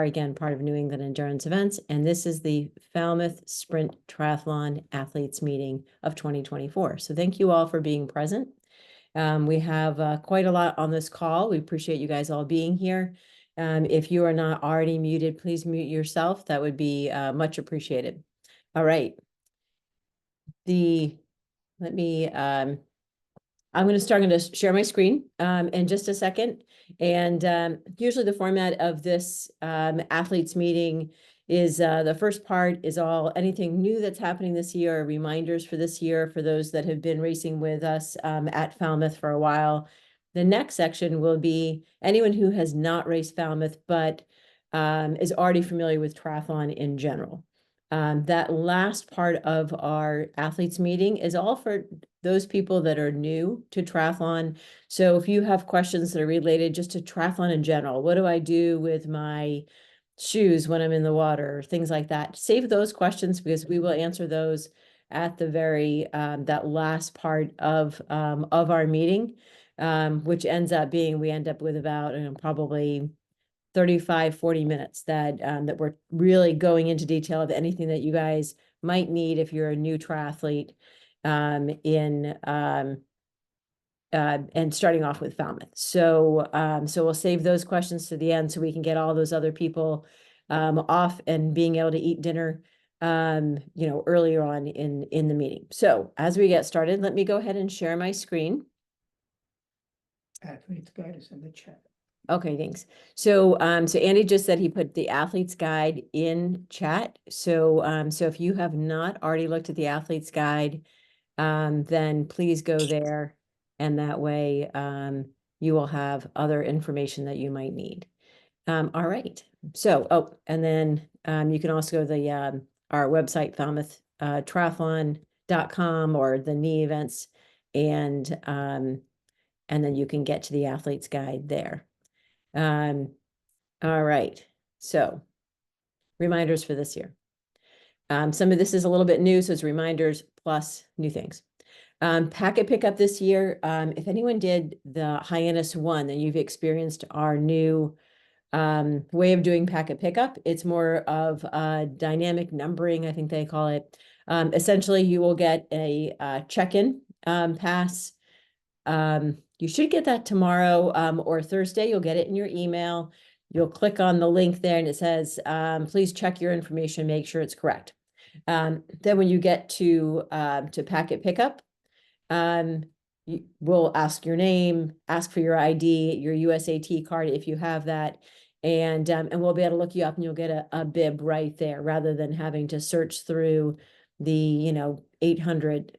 are, again, part of New England Endurance Events, and this is the Falmouth Sprint Triathlon Athletes Meeting of 2024. So thank you all for being present. We have quite a lot on this call. We appreciate you guys all being here. If you are not already muted, please mute yourself. That would be much appreciated. All right. I'm going to share my screen in just a second. And usually the format of this athletes meeting is the first part is anything new that's happening this year, reminders for this year for those that have been racing with us at Falmouth for a while. The next section will be anyone who has not raced Falmouth but is already familiar with triathlon in general. That last part of our athletes meeting is all for those people that are new to triathlon. So if you have questions that are related just to triathlon in general, what do I do with my shoes when I'm in the water, things like that, save those questions because we will answer those at the very that last part of our meeting, which ends up being we end up with about probably 35-40 minutes that we're really going into detail of anything that you guys might need if you're a new triathlete and starting off with Falmouth. So we'll save those questions to the end so we can get all those other people off and being able to eat dinner earlier on in the meeting. So as we get started, let me go ahead and share my screen. Athlete's guide is in the chat. Okay, thanks. So Andy just said he put the athlete's guide in chat. So if you have not already looked at the athlete's guide, then please go there, and that way you will have other information that you might need. All right. So and then you can also go to our website, Falmouth Triathlon.com or the knee events, and then you can get to the athlete's guide there. All right, so reminders for this year. Some of this is a little bit new, so it's reminders plus new things. Packet pickup this year. If anyone did the Hyannis 1, then you've experienced our new way of doing packet pickup. It's more of dynamic numbering, I think they call it. Essentially, you will get a check-in pass. You should get that tomorrow or Thursday. You'll get it in your email. You'll click on the link there and it says, please check your information, make sure it's correct. Then when you get to packet pickup, we'll ask your name, ask for your ID, your USAT card if you have that, and we'll be able to look you up and you'll get a bib right there rather than having to search through the 800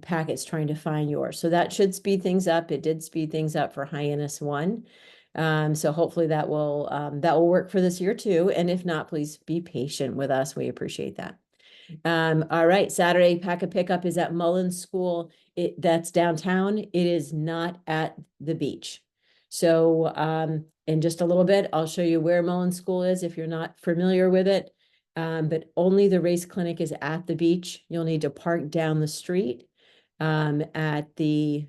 packets trying to find yours. So that should speed things up. It did speed things up for Hyannis 1. So hopefully that will work for this year too. And if not, please be patient with us. We appreciate that. All right, Saturday packet pickup is at Mullins School. That's downtown. It is not at the beach. So in just a little bit, I'll show you where Mullins School is if you're not familiar with it. But only the race clinic is at the beach. You'll need to park down the street at the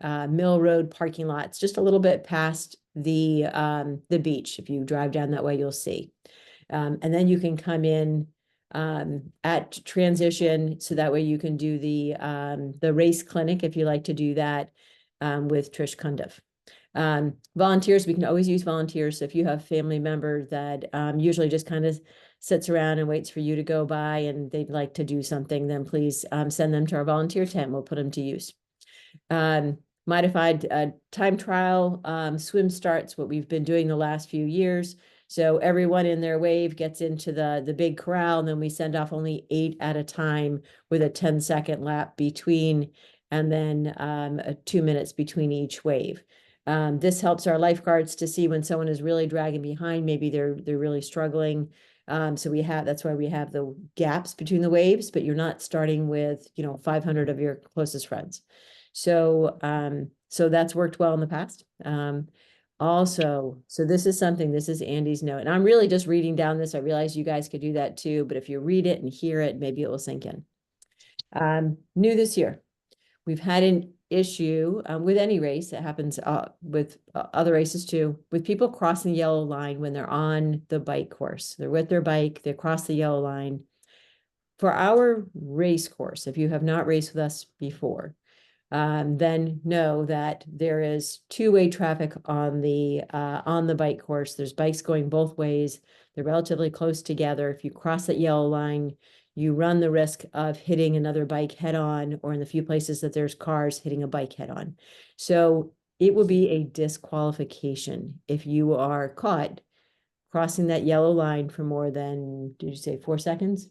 Mill Road parking lot. It's just a little bit past the beach. If you drive down that way, you'll see. And then you can come in at transition, so that way you can do the race clinic if you like to do that with Trish Cundiff. Volunteers, we can always use volunteers. So if you have a family member that usually just kind of sits around and waits for you to go by and they'd like to do something, then please send them to our volunteer tent. We'll put them to use. Modified time trial swim starts, what we've been doing the last few years. So everyone in their wave gets into the big corral, and then we send off only 8 at a time with a 10-second lap between, and then 2 minutes between each wave. This helps our lifeguards to see when someone is really dragging behind, maybe they're really struggling. So that's why we have the gaps between the waves, but you're not starting with 500 of your closest friends. So that's worked well in the past. Also, so this is Andy's note, and I'm really just reading down this. I realize you guys could do that too, but if you read it and hear it, maybe it will sink in. New this year, we've had an issue with any race. It happens with other races too, with people crossing the yellow line when they're on the bike course. They're with their bike, they cross the yellow line. For our race course, if you have not raced with us before, then know that there is two-way traffic on the bike course. There's bikes going both ways. They're relatively close together. If you cross that yellow line, you run the risk of hitting another bike head on, or in the few places that there's cars, hitting a bike head on. So it will be a disqualification if you are caught crossing that yellow line for more than, did you say 4 seconds?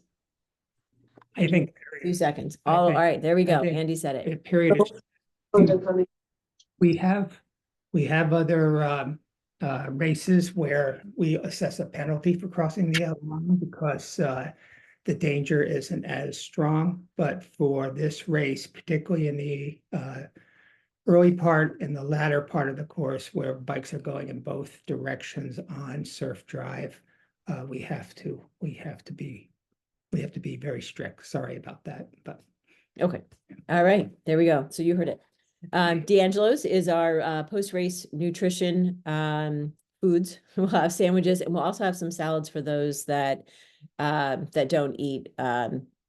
I think 2 seconds. I All think- right, there we go. think Andy said a it. period of, we have other races where we assess a penalty for crossing the yellow line because the danger isn't as strong. But for this race, particularly in the early part and the latter part of the course where bikes are going in both directions on surf drive, we have to be very strict. Sorry about that, but Okay. All right. There we go. So you heard it. D'Angelo's is our post-race nutrition foods. We'll have sandwiches, and we'll also have some salads for those that don't eat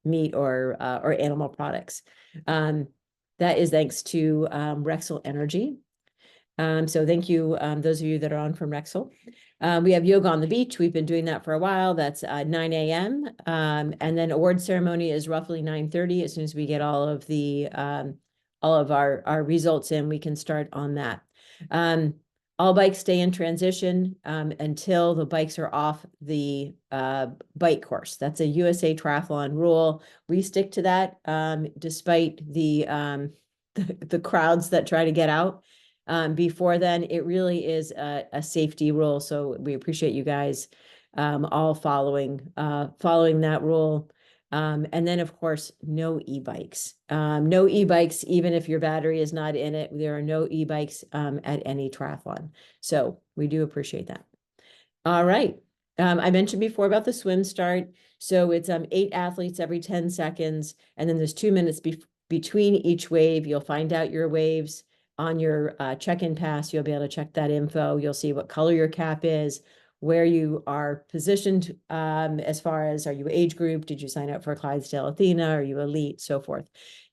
meat or animal products. That is thanks to Rexel Energy. So thank you, those of you that are on from Rexel. We have yoga on the beach. We've been doing that for a while. That's 9 a.m. And then award ceremony is roughly 9:30. As soon as we get all of our results in, we can start on that. All bikes stay in transition until the bikes are off the bike course. That's a USA Triathlon rule. We stick to that despite the crowds that try to get out. Before then, it really is a safety rule. So we appreciate you guys all following that rule. And then, of course, no e-bikes. No e-bikes, even if your battery is not in it. There are no e-bikes at any triathlon. So we do appreciate that. All right. I mentioned before about the swim start. So it's 8 athletes every 10 seconds. And then there's 2 minutes between each wave. You'll find out your waves on your check-in pass. You'll be able to check that info. You'll see what color your cap is, where you are positioned as far as, are you age group? Did you sign up for Clydesdale Athena? Are you elite? So forth.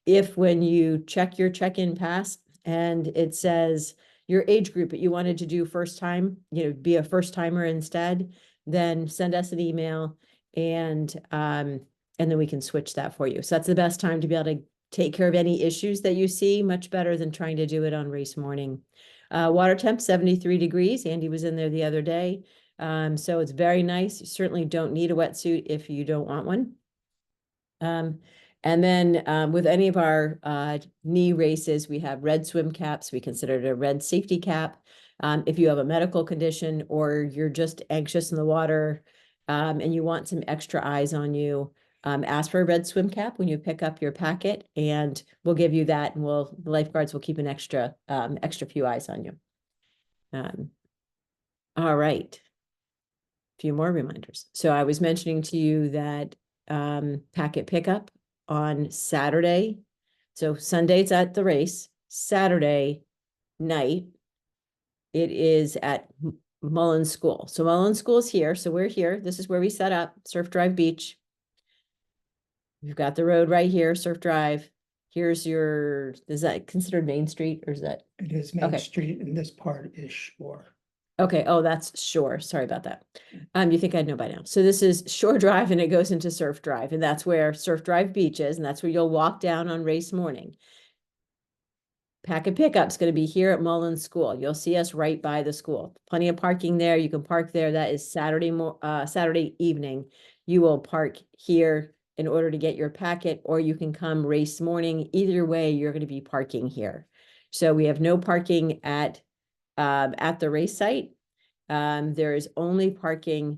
If when you check your check-in pass and it says your age group that you wanted to do first time, be a first timer instead, then send us an email and then we can switch that for you. So that's the best time to be able to take care of any issues that you see, much better than trying to do it on race morning. Water temp, 73 degrees. Andy was in there the other day. So it's very nice. You certainly don't need a wetsuit if you don't want one. And then with any of our knee races, we have red swim caps. We consider it a red safety cap. If you have a medical condition or you're just anxious in the water and you want some extra eyes on you, ask for a red swim cap when you pick up your packet, and we'll give you that, and the lifeguards will keep an extra few eyes on you. All right. A few more reminders. So I was mentioning to you that packet pickup on Saturday. So Sunday's at the race. Saturday night, it is at Mullins School. So Mullins School is here. So we're here. This is where we set up, Surf Drive Beach. You've got the road right here, Surf Drive. Here's is that considered Main Street, or is that? it is Main Street and this part is Shore. Okay, oh, that's Shore. Sorry about that. You think I'd know by now. So this is Shore Drive and it goes into Surf Drive, and that's where Surf Drive Beach is, and that's where you'll walk down on race morning. Packet pickup's going to be here at Mullins School. You'll see us right by the school. Plenty of parking there. You can park there. That is Saturday evening. You will park here in order to get your packet, or you can come race morning. Either way, you're going to be parking here. So we have no parking at the race site. There is only parking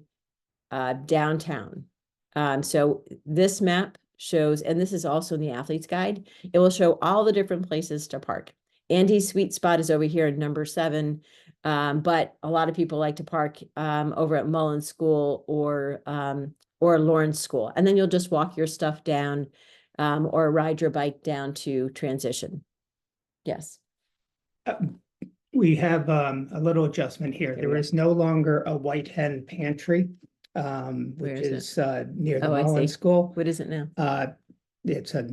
downtown. So this map shows, and this is also in the athlete's guide, it will show all the different places to park. Andy's sweet spot is over here in number 7, but a lot of people like to park over at Mullins School or Lawrence School, and then you'll just walk your stuff down or ride your bike down to transition. Yes. We have a little adjustment here. There we is no longer a White Hen Pantry, Where which is is near the Oh, I Mullen see. School. What is it now? It's a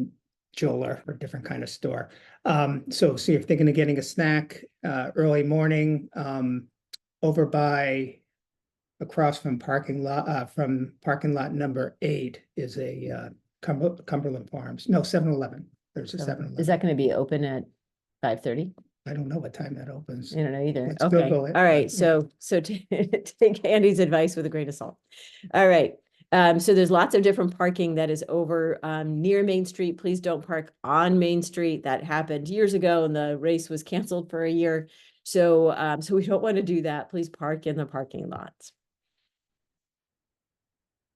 jeweler or different kind of store. So you're thinking of getting a snack early morning over by across from parking lot number 8 is a Cumberland Farms. No, 7-Eleven. There's a 7-Eleven. Is that going to be open at 5:30? I don't know what time that opens. I don't know either. Let's Okay. Google it, All right. but, So take Andy's advice with a grain of salt. All right. So there's lots of different parking that is over near Main Street. Please don't park on Main Street. That happened years ago and the race was canceled for a year. So so we don't want to do that. Please park in the parking lots.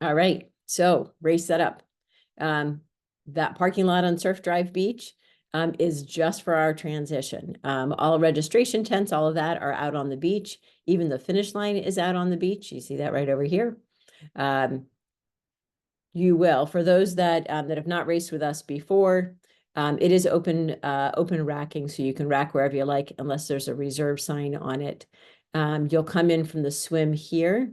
All right. So race setup. That parking lot on Surf Drive Beach is just for our transition. All registration tents, all of that are out on the beach. Even the finish line is out on the beach. You see that right over here. You will, for those that that have not raced with us before, it is open racking, so you can rack wherever you like, unless there's a reserve sign on it. You'll come in from the swim here.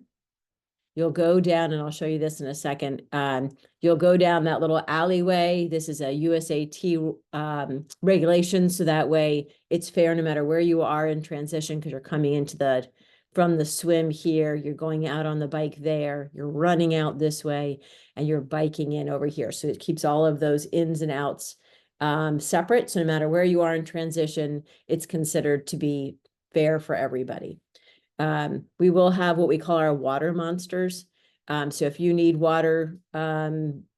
You'll go down, and I'll show you this in a second. You'll go down that little alleyway. This is a USAT regulation, so that way it's fair no matter where you are in transition, because you're coming into from the swim here, you're going out on the bike there, you're running out this way, and you're biking in over here. So it keeps all of those ins and outs separate. So no matter where you are in transition, it's considered to be fair for everybody. We will have what we call our water monsters. So if you need water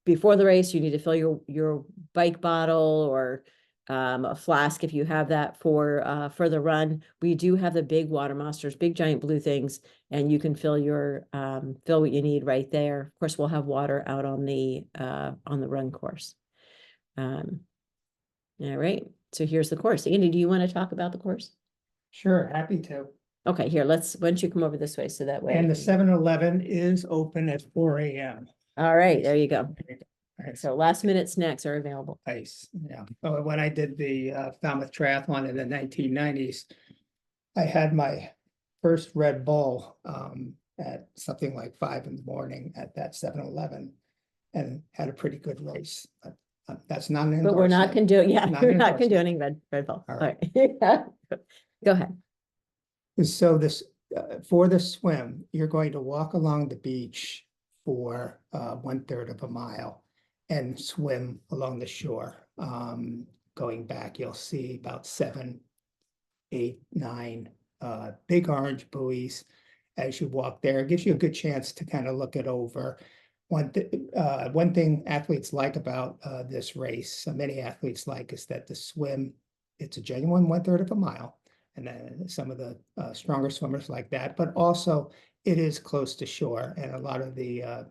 before the race, you need to fill your bike bottle or a flask if you have that for the run. We do have the big water monsters, big giant blue things, and you can fill fill what you need right there. Of course, we'll have water out on the run course. All right. So here's the course. Andy, do you want to talk about the course? Sure, happy to. Okay, here, why don't you come over this way so that way. And the 7-Eleven is open at 4 a.m. All right, there you go. All right, So last minute snacks are available. nice. Yeah. Oh, when I did the Falmouth Triathlon in the 1990s, I had my first Red Bull at something like 5 in the morning at that 7-Eleven and had a pretty good race. But that's not an But we're not endorsement. Not we're an not endorsement. condoning Red Bull. All All right. Go ahead. So this for the swim, you're going to walk along the beach for 1/3 of a mile and swim along the shore. Going back, you'll see about 7, 8, 9 big orange buoys as you walk there. It gives you a good chance to kind of look it over. One thing athletes like about this race, many athletes like, is that the swim, it's a genuine 1/3 of a mile. And then some of the stronger swimmers like that, but also it is close to shore, and a lot of the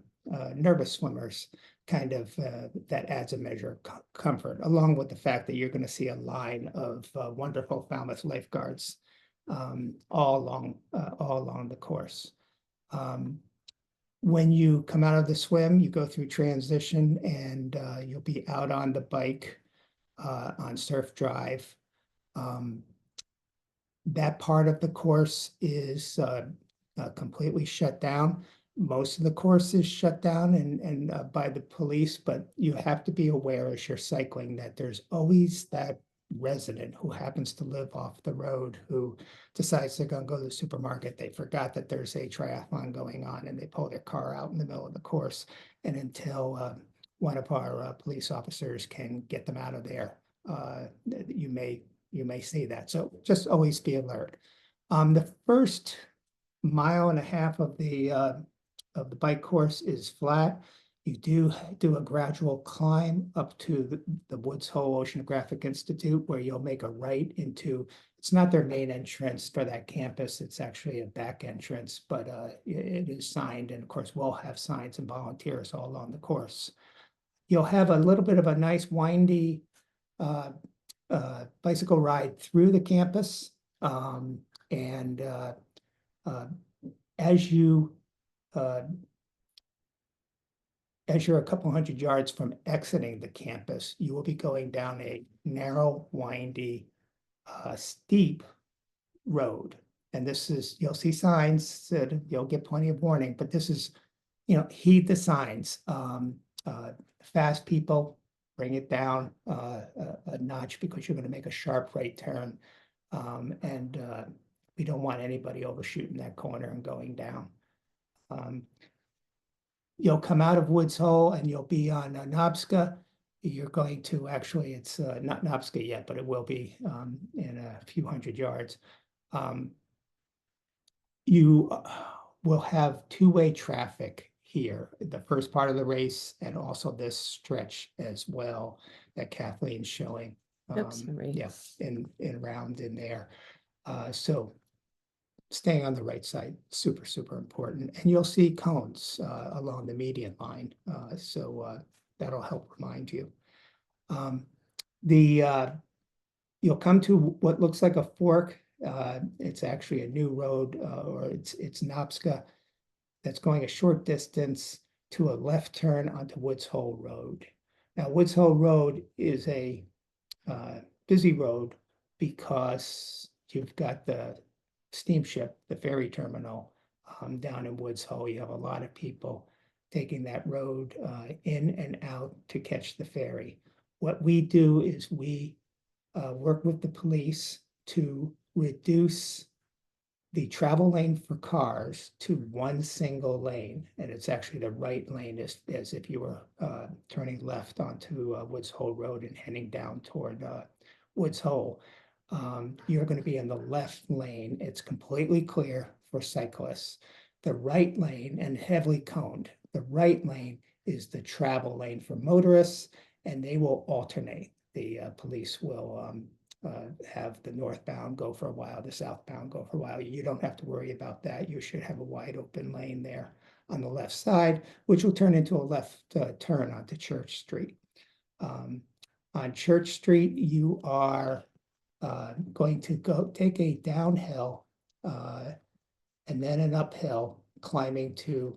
nervous swimmers kind of that adds a measure of comfort, along with the fact that you're going to see a line of wonderful Falmouth lifeguards all along the course. When you come out of the swim, you go through transition, and you'll be out on the bike on Surf Drive. That part of the course is completely shut down. Most of the course is shut down and by the police, but you have to be aware as you're cycling that there's always that resident who happens to live off the road who decides they're going to go to the supermarket. They forgot that there's a triathlon going on, and they pull their car out in the middle of the course. And until one of our police officers can get them out of there, you may see that. So just always be alert. The first 1.5 miles of the bike course is flat. You do a gradual climb up to the Woods Hole Oceanographic Institute, where you'll make a right into, it's not their main entrance for that campus, it's actually a back entrance, but it is signed, and of course we'll have signs and volunteers all along the course. You'll have a little bit of a nice windy bicycle ride through the campus. And as you're a couple hundred yards from exiting the campus, you will be going down a narrow, windy steep road. And this is, you'll see signs that you'll get plenty of warning, but this is, heed the signs. Fast people, bring it down a notch because you're going to make a sharp right turn. And we don't want anybody overshooting that corner and going down. You'll come out of Woods Hole and you'll be on Nobska. You're going to actually, it's not Nobska yet, but it will be in a few hundred yards. You will have two-way traffic here, the first part of the race, and also this stretch as well that Kathleen's showing. Oops, sorry. Yeah, in round in there. So staying on the right side, super, super important. And you'll see cones along the median line. So that'll help remind you. You'll come to what looks like a fork. It's actually a new road, or it's Nobska, that's going a short distance to a left turn onto Woods Hole Road. Now, Woods Hole Road is a busy road because you've got the steamship, the ferry terminal down in Woods Hole. You have a lot of people taking that road in and out to catch the ferry. What we do is we work with the police to reduce the travel lane for cars to one single lane. And it's actually the right lane as if you were turning left onto Woods Hole Road and heading down toward Woods Hole. You're going to be in the left lane. It's completely clear for cyclists. The right lane, and heavily coned, the right lane is the travel lane for motorists, and they will alternate. The police will have the northbound go for a while, the southbound go for a while. You don't have to worry about that. You should have a wide open lane there on the left side, which will turn into a left turn onto Church Street. On Church Street, you are going to go take a downhill and then an uphill climbing to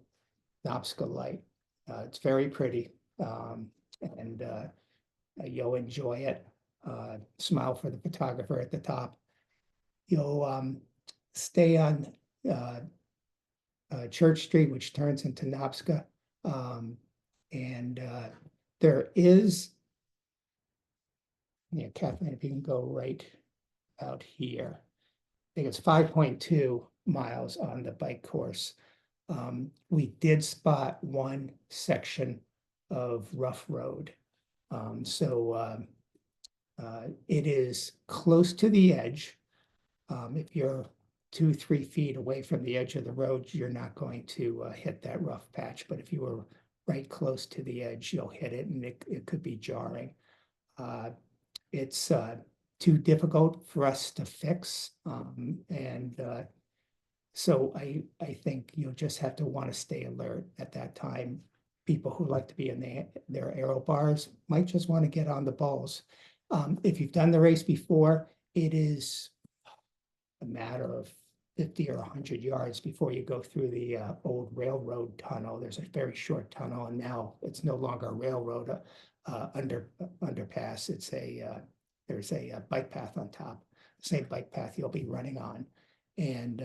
Nobska Light. It's very pretty, and you'll enjoy it. Smile for the photographer at the top. You'll stay on Church Street, which turns into Nobska. And there is, Kathleen, if you can go right out here. I think it's 5.2 miles on the bike course. We did spot one section of rough road. It is close to the edge. If you're 2-3 feet away from the edge of the road, you're not going to hit that rough patch. But if you were right close to the edge, you'll hit it, and it could be jarring. It's too difficult for us to fix. So I think you'll just have to want to stay alert at that time. People who like to be in their aero bars might just want to get on the balls. If you've done the race before, it is a matter of 50 or 100 yards before you go through the old railroad tunnel. There's a very short tunnel, and now it's no longer a railroad underpass. It's there's a bike path on top, the same bike path you'll be running on, and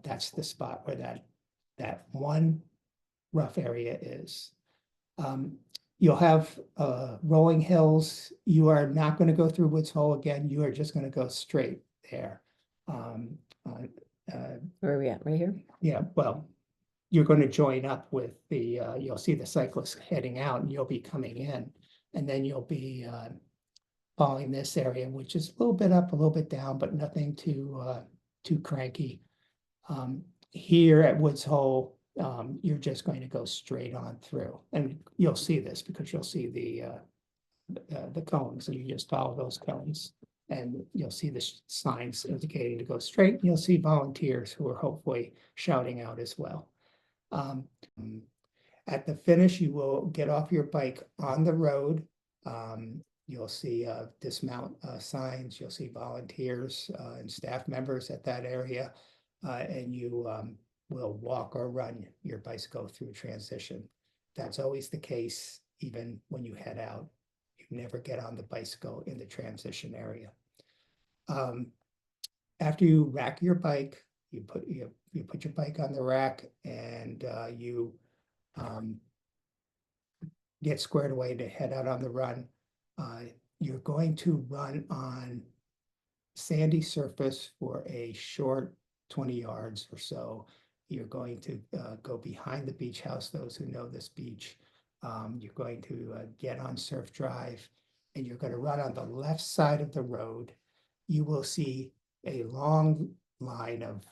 that's the spot where that one rough area is. You'll have rolling hills. You are not going to go through Woods Hole again. You are just going to go straight there. Where are we at? Right here? Yeah, well, you're going to join up with the, you'll see the cyclists heading out, and you'll be coming in. And then you'll be following this area, which is a little bit up, a little bit down, but nothing too cranky. Here at Woods Hole, you're just going to go straight on through, and you'll see this because you'll see the cones, and you just follow those cones, and you'll see the signs indicating to go straight. You'll see volunteers who are hopefully shouting out as well. At the finish, you will get off your bike on the road. You'll see dismount signs. You'll see volunteers and staff members at that area, and you will walk or run your bicycle through transition. That's always the case, even when you head out. You never get on the bicycle in the transition area. After you rack your bike, you put your bike on the rack, and you get squared away to head out on the run. You're going to run on sandy surface for a short 20 yards or so. You're going to go behind the beach house, those who know this beach. You're going to get on Surf Drive, and you're going to run on the left side of the road. You will see a long line of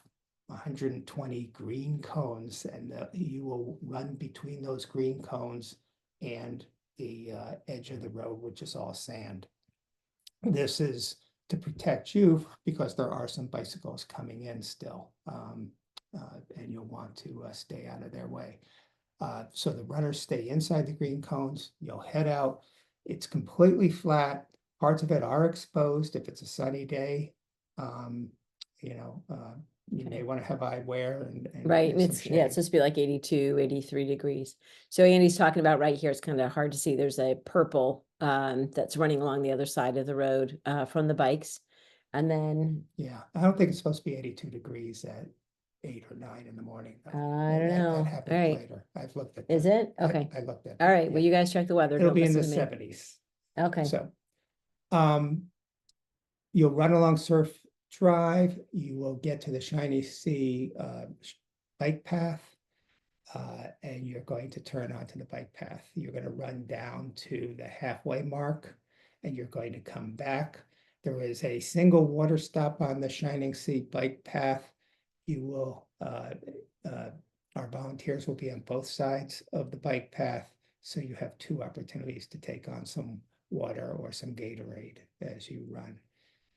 120 green cones, and you will run between those green cones and the edge of the road, which is all sand. This is to protect you because there are some bicycles coming in still, and you'll want to stay out of their way. So the runners stay inside the green cones. You'll head out. It's completely flat. Parts of it are exposed if it's a sunny day. You may want to have eyewear and Right, and some it's shade. supposed to be like 82, 83 degrees. So Andy's talking about right here, it's kind of hard to see. There's a purple that's running along the other side of the road from the bikes. And then Yeah, I don't think it's supposed to be 82 degrees at 8 or 9 in the morning. I don't know. That All happens right. later. I've looked at Is that. it? Okay. I looked at All that, right. Well, yeah. you guys check the weather. It'll Don't be in the listen to me. 70s. Okay. So, you'll run along Surf Drive. You will get to the Shiny Sea bike path, and you're going to turn onto the bike path. You're going to run down to the halfway mark, and you're going to come back. There is a single water stop on the Shining Sea bike path. You will, our volunteers will be on both sides of the bike path, so you have two opportunities to take on some water or some Gatorade as you run.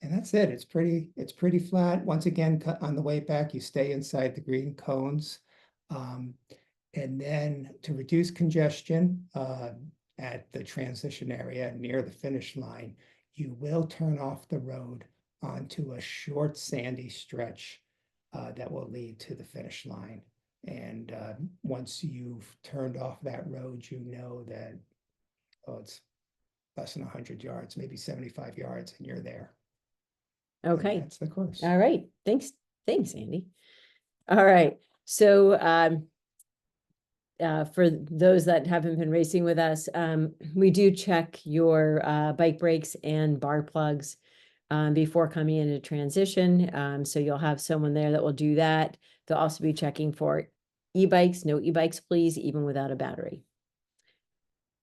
And that's it. It's pretty flat. Once again, on the way back, you stay inside the green cones. And then to reduce congestion at the transition area near the finish line, you will turn off the road onto a short sandy stretch that will lead to the finish line. And once you've turned off that road, you know that, it's less than 100 yards, maybe 75 yards, and you're there. Okay. And that's the course. All right. Thanks, Andy. All right. So for those that haven't been racing with us, we do check your bike brakes and bar plugs before coming into transition. So you'll have someone there that will do that. They'll also be checking for e-bikes, no e-bikes, please, even without a battery.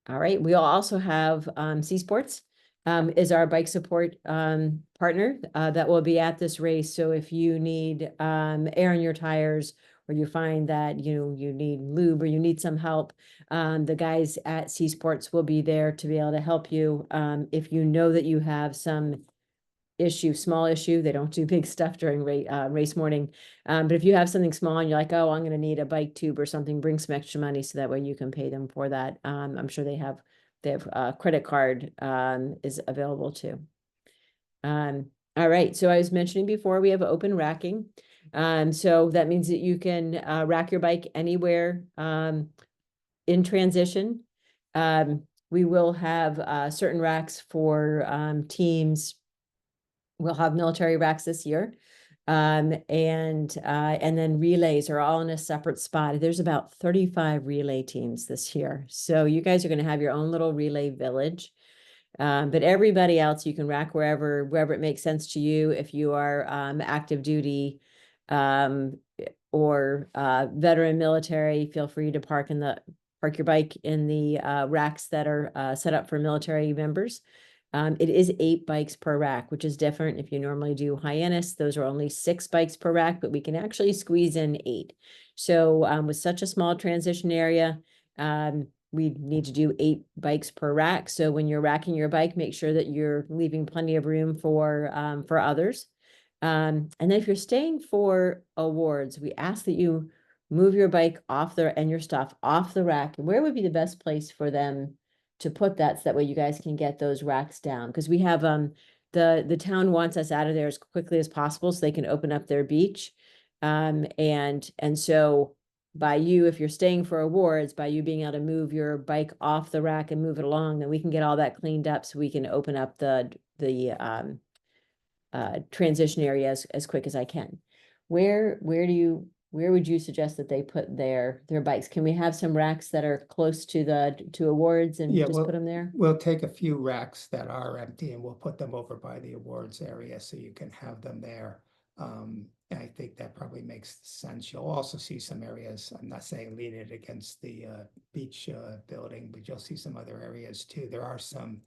All right. We'll also have C Sports is our bike support partner that will be at this race. So if you need air in your tires, or you find that you need lube or you need some help, the guys at C Sports will be there to be able to help you. If you know that you have some small issue, they don't do big stuff during race morning. But if you have something small and you're like, oh, I'm going to need a bike tube or something, bring some extra money so that way you can pay them for that. I'm sure they have credit card is available too. All right. So I was mentioning before, we have open racking. So that means that you can rack your bike anywhere in transition. We will have certain racks for teams. We'll have military racks this year. And then relays are all in a separate spot. There's about 35 relay teams this year. So you guys are going to have your own little relay village. But everybody else, you can rack wherever it makes sense to you. If you are active duty or veteran military, feel free to park your bike in the racks that are set up for military members. It is 8 bikes per rack, which is different. If you normally do Hyannis, those are only 6 bikes per rack, but we can actually squeeze in 8. So with such a small transition area, we need to do 8 bikes per rack. So when you're racking your bike, make sure that you're leaving plenty of room for others. And then if you're staying for awards, we ask that you move your bike and your stuff off the rack. And where would be the best place for them to put that, so that way you guys can get those racks down? Because we have the town wants us out of there as quickly as possible so they can open up their beach. And so by you, if you're staying for awards, by you being able to move your bike off the rack and move it along, then we can get all that cleaned up so we can open up the transition area as quick as I can. Where would you suggest that they put their bikes? Can we have some racks that are close to awards and Yeah, just put them there? we'll take a few racks that are empty and we'll put them over by the awards area so you can have them there. And I think that probably makes sense. You'll also see some areas, I'm not saying lean it against the beach building, but you'll see some other areas too. There are some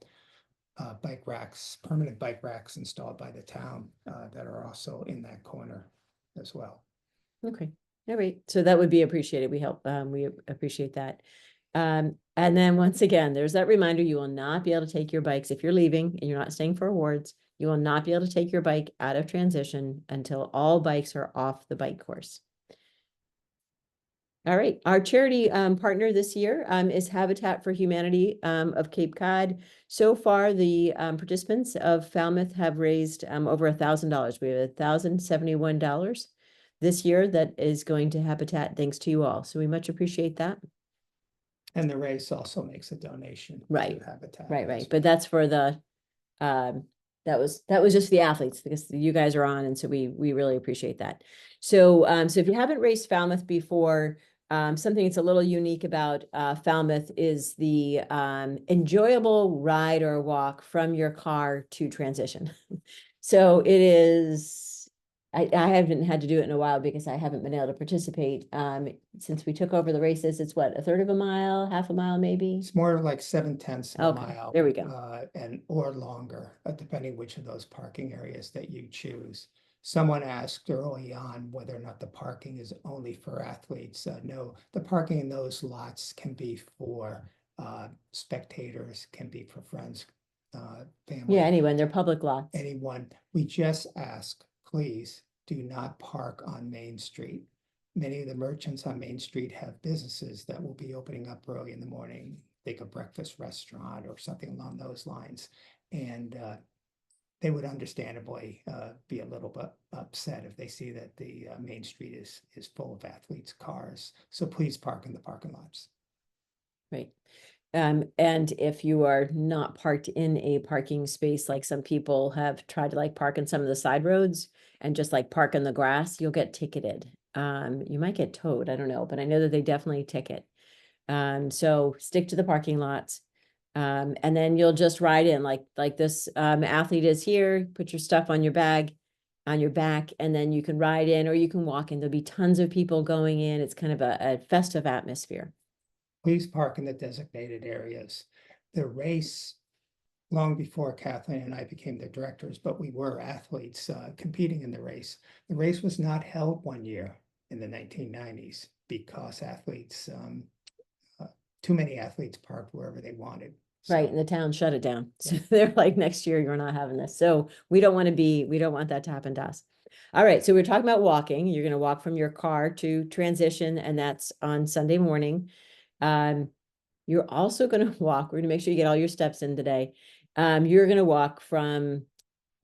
bike racks, permanent bike racks installed by the town that are also in that corner as well. Okay, all right. So that would be appreciated. We appreciate that. And then once again, there's that reminder, you will not be able to take your bikes if you're leaving and you're not staying for awards. You will not be able to take your bike out of transition until all bikes are off the bike course. All right, our charity partner this year is Habitat for Humanity of Cape Cod. So far, the participants of Falmouth have raised over $1,000. We have $1,071 this year that is going to Habitat, thanks to you all. So we much appreciate that. And the race also makes a donation Right, to Habitat. right. But that's for the that was just the athletes, because you guys are on, and so we really appreciate that. So so if you haven't raced Falmouth before, something that's a little unique about Falmouth is the enjoyable ride or walk from your car to transition. So it is, I haven't had to do it in a while because I haven't been able to participate. Since we took over the races, it's what, a third of a mile, half a mile, maybe? It's more like 7/10 of a Okay, mile. there we go. Or longer, depending which of those parking areas that you choose. Someone asked early on whether or not the parking is only for athletes. No, the parking in those lots can be for spectators, can be for friends, family. Yeah, anyone, they're public lots. Anyone. We just ask, please do not park on Main Street. Many of the merchants on Main Street have businesses that will be opening up early in the morning, like a breakfast restaurant or something along those lines. And they would understandably be a little bit upset if they see that the Main Street is full of athletes' cars. So please park in the parking lots. Right. And if you are not parked in a parking space, like some people have tried to like park in some of the side roads and just like park in the grass, you'll get ticketed. You might get towed, I don't know, but I know that they definitely ticket. So stick to the parking lots. And then you'll just ride in like this athlete is here, put your stuff on your bag, on your back, and then you can ride in or you can walk in. There'll be tons of people going in. It's kind of a festive atmosphere. Please park in the designated areas. The race, long before Kathleen and I became the directors, but we were athletes competing in the race. The race was not held one year in the 1990s because athletes, too many athletes parked wherever they wanted. So, Right, and the town shut it down. So they're like, next year, you're not having this. So we don't want that to happen to us. All right, so we're talking about walking. You're gonna walk from your car to transition, and that's on Sunday morning. You're also gonna walk, we're gonna make sure you get all your steps in today. You're gonna walk from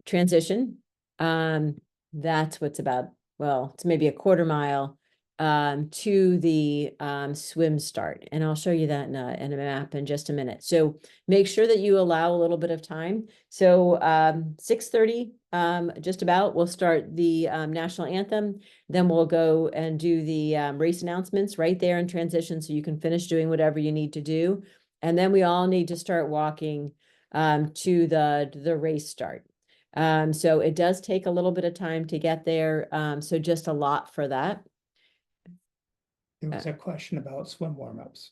transition. That's what's about, well, it's maybe a quarter mile to the swim start. And I'll show you that in a map in just a minute. So make sure that you allow a little bit of time. So 6:30, just about, we'll start the national anthem. Then we'll go and do the race announcements right there in transition so you can finish doing whatever you need to do. And then we all need to start walking to the race start. So it does take a little bit of time to get there. So just a lot for that. there was a question about swim warm-ups.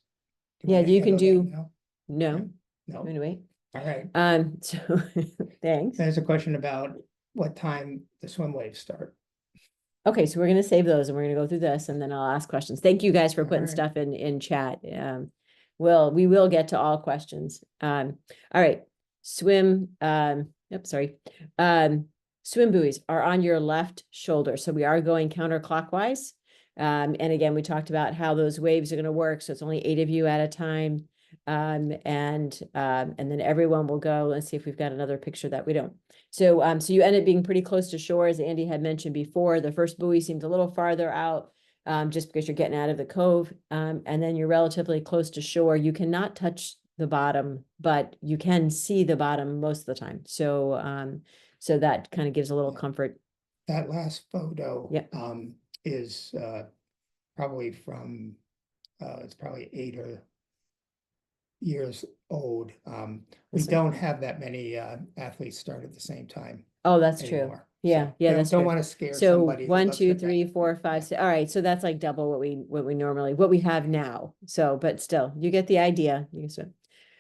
Yeah, you can do, now? no, No. anyway. All right. So thanks. There's a question about what time the swim waves start. Okay, so we're gonna save those and we're gonna go through this and then I'll ask questions. Thank you guys for All putting right. stuff in chat. We will get to all questions. All right, swim, sorry. Swim buoys are on your left shoulder. So we are going counterclockwise. And again, we talked about how those waves are gonna work. So it's only 8 of you at a time. And then everyone will go. Let's see if we've got another picture that we don't. So so you end up being pretty close to shore, as Andy had mentioned before. The first buoy seems a little farther out, just because you're getting out of the cove, and then you're relatively close to shore. You cannot touch the bottom, but you can see the bottom most of the time. So So that kind of gives a little comfort. That last photo, Yep. is, probably from, it's probably 8 years old. We This one. don't have that many, athletes start at the same time Oh, that's true. anymore. Yeah, So yeah, don't- that's Don't true. want to scare So somebody who 1, looks 2, at that. 3, 4, 5, 6. All right, so that's like double what we normally what we have now. So, but still, you get the idea. You can swim.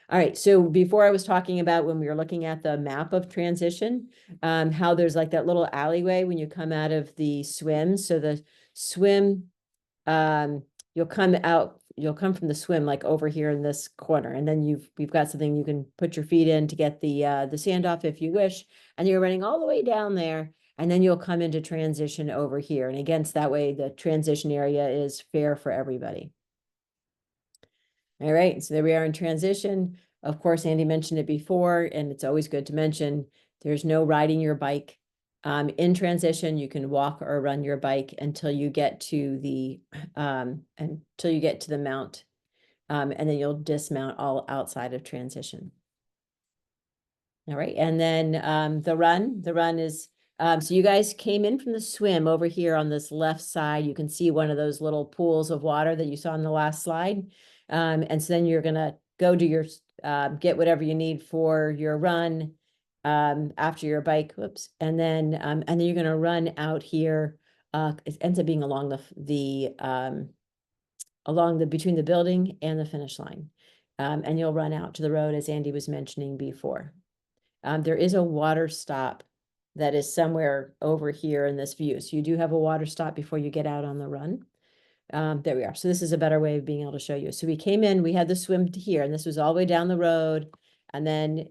All right, so before I was talking about when we were looking at the map of transition, how there's like that little alleyway when you come out of the swim. So the swim, you'll come from the swim like over here in this corner, and then we've got something you can put your feet in to get the sand off if you wish, and you're running all the way down there, and then you'll come into transition over here. And again, that way the transition area is fair for everybody. All right, so there we are in transition. Of course, Andy mentioned it before, and it's always good to mention, there's no riding your bike. In transition, you can walk or run your bike until you get to the mount. And then you'll dismount all outside of transition. All right, and then the run is, so you guys came in from the swim over here on this left side. You can see one of those little pools of water that you saw in the last slide. And so then you're gonna go to your, get whatever you need for your run after your bike, whoops. And then you're gonna run out here. It ends up being along between the building and the finish line. And you'll run out to the road as Andy was mentioning before. There is a water stop that is somewhere over here in this view. So you do have a water stop before you get out on the run. There we are. So this is a better way of being able to show you. So we came in, we had the swim to here, and this was all the way down the road. And then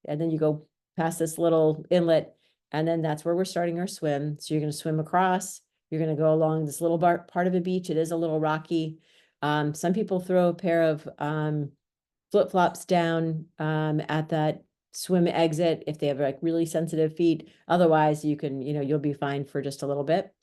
you go past this little inlet, and then that's where we're starting our swim. So you're going to swim across. You're going to go along this little part of a beach. It is a little rocky. Some people throw a pair of flip-flops down at that swim exit if they have like really sensitive feet. Otherwise, you can, you'll be fine for just a little bit.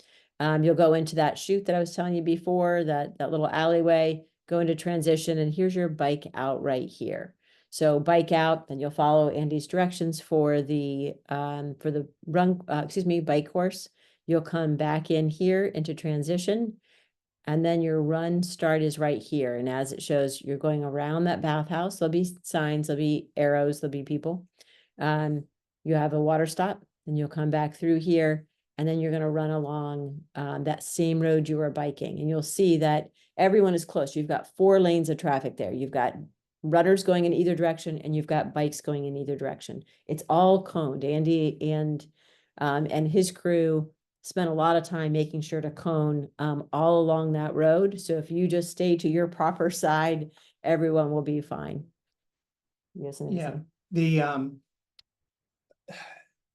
You'll go into that chute that I was telling you before, that little alleyway, go into transition, and here's your bike out right here. So bike out, then you'll follow Andy's directions for the bike course. You'll come back in here into transition, and then your run start is right here. And as it shows, you're going around that bathhouse. There'll be signs, there'll be arrows, there'll be people. You have a water stop, and you'll come back through here, and then you're going to run along that same road you were biking. And you'll see that everyone is close. You've got 4 lanes of traffic there. You've got runners going in either direction, and you've got bikes going in either direction. It's all coned. Andy and his crew spent a lot of time making sure to cone all along that road. So if you just stay to your proper side, everyone will be fine. Yes, Yeah,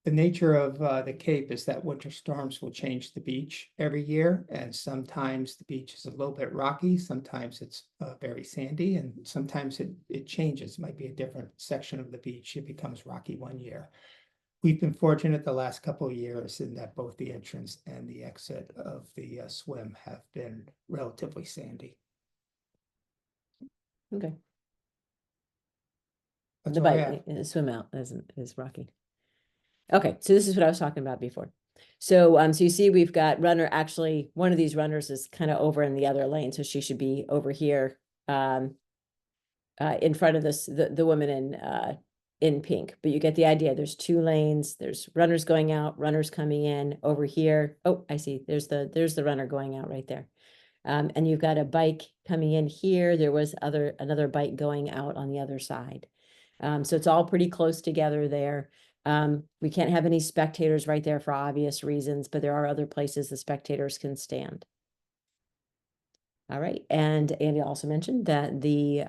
the nature of the Cape is that winter storms will change the beach every year, and sometimes the beach is a little bit rocky, sometimes it's very sandy, and sometimes it changes. It might be a different section of the beach. It becomes rocky one year. We've been fortunate the last couple of years in that both the entrance and the exit of the swim have been relatively sandy. Okay. That's The all I bike, have. swim out is rocky. Okay, so this is what I was talking about before. So, so you see we've got runner, actually, one of these runners is kind of over in the other lane, so she should be over here, in front of the woman in pink. But you get the idea. There's 2 lanes. There's runners going out, runners coming in over here. Oh, I see. There's the runner going out right there. And you've got a bike coming in here. There was another bike going out on the other side. So it's all pretty close together there. We can't have any spectators right there for obvious reasons, but there are other places the spectators can stand. All right, and Andy also mentioned that the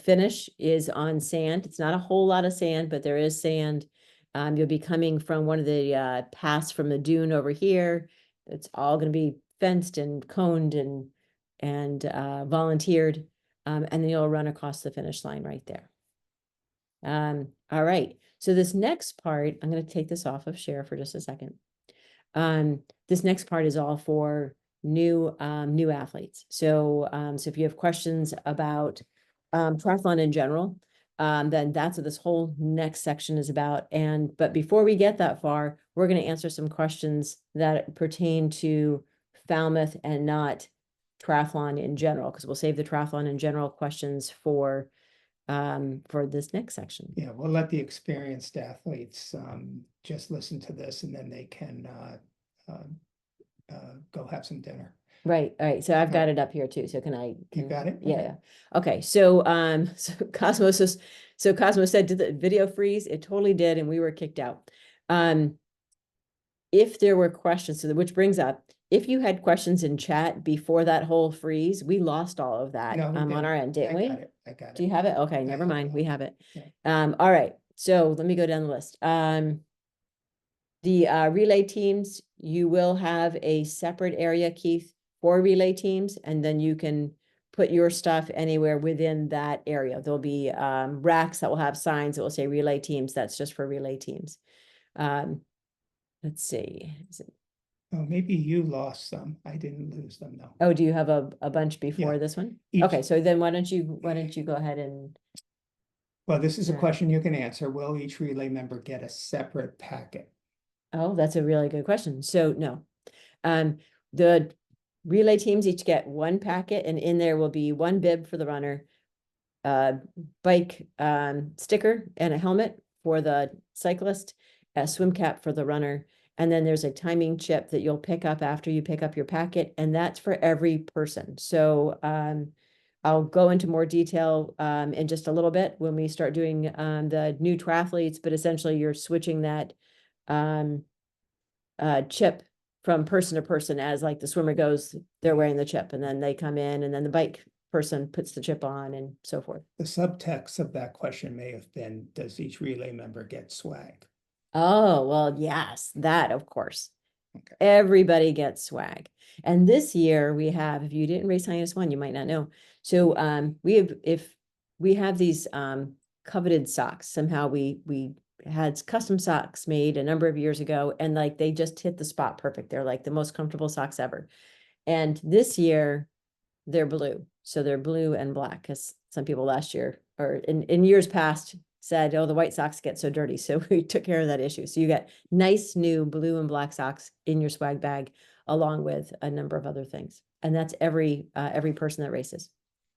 finish is on sand. It's not a whole lot of sand, but there is sand. You'll be coming from one of the paths from the dune over here. It's all going to be fenced and coned and volunteered. And then you'll run across the finish line right there. All right. So this next part, I'm going to take this off of share for just a second. This next part is all for new athletes. So if you have questions about triathlon in general, then that's what this whole next section is about. But before we get that far, we're going to answer some questions that pertain to Falmouth and not triathlon in general, because we'll save the triathlon in general questions for this next section. Yeah, we'll let the experienced athletes just listen to this, and then they can go have some dinner. Right. All right. So I've got it up here too. So can I? You got it? Yeah. Okay. Yeah. Okay. So so Cosmos said, did the video freeze? It totally did, and we were kicked out. If there were questions, which brings up, if you had questions in chat before that whole freeze, we lost all of that No, we on didn't. our end, didn't we? I got it. I got Do it. you have it? Okay, never have mind. it. We have it. Yeah. All right. So let me go down the list. The relay teams, you will have a separate area, Keith, for relay teams, and then you can put your stuff anywhere within that area. There'll be racks that will have signs that will say relay teams. That's just for relay teams. Let's see. Oh, maybe you lost some. I didn't lose them though. Oh, do you have a bunch before Yeah. this one? Each- Okay, so then why don't you go ahead and Well, this is a Yeah. question you can answer. Will each relay member get a separate packet? oh, that's a really good question. So no. The relay teams each get one packet, and in there will be one bib for the runner, bike sticker and a helmet for the cyclist, a swim cap for the runner, and then there's a timing chip that you'll pick up after you pick up your packet, and that's for every person. So I'll go into more detail in just a little bit when we start doing the new triathletes, but essentially you're switching that chip from person to person. As like the swimmer goes, they're wearing the chip, and then they come in, and then the bike person puts the chip on, and so forth. The subtext of that question may have been, does each relay member get swag? Oh, well, yes, that of course. Okay. Everybody gets swag. And this year we have, if you didn't race Highness One, you might not know. So if we have these coveted socks, somehow we had custom socks made a number of years ago, and like they just hit the spot perfect. They're like the most comfortable socks ever. And this year they're blue. So they're blue and black, because some people last year or in years past said, oh, the white socks get so dirty. So we took care of that issue. So you get nice new blue and black socks in your swag bag, along with a number of other things. And that's every person that races.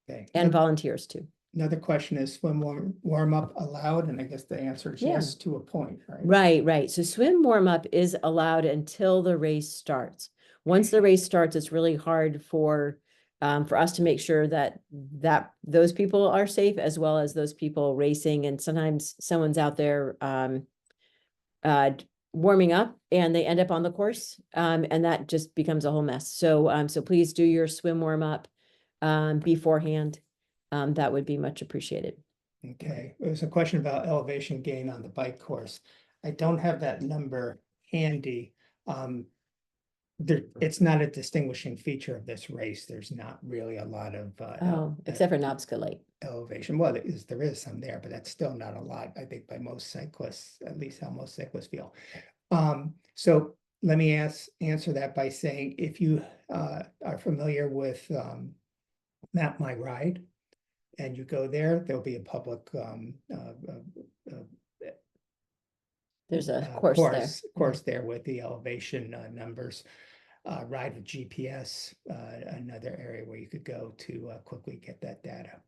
Okay. And volunteers too. Another question is, swim warm up allowed? And I guess the answer is Yeah. yes, to a point, right? Right. So swim warm up is allowed until the race starts. Once the race starts, it's really hard for us to make sure that those people are safe, as well as those people racing. And sometimes someone's out there warming up and they end up on the course, and that just becomes a whole mess. So so please do your swim warm up beforehand. That would be much appreciated. Okay, there's a question about elevation gain on the bike course. I don't have that number handy. It's not a distinguishing feature of this race. There's not really a lot of Except for Knobska Lake. elevation. Well, there is some there, but that's still not a lot, I think, by most cyclists, at least how most cyclists feel. So let me answer that by saying, if you are familiar with Map My Ride, and you go there, there'll be a public There's a course there with the elevation numbers. Ride with GPS, another area where you could go to quickly get that data.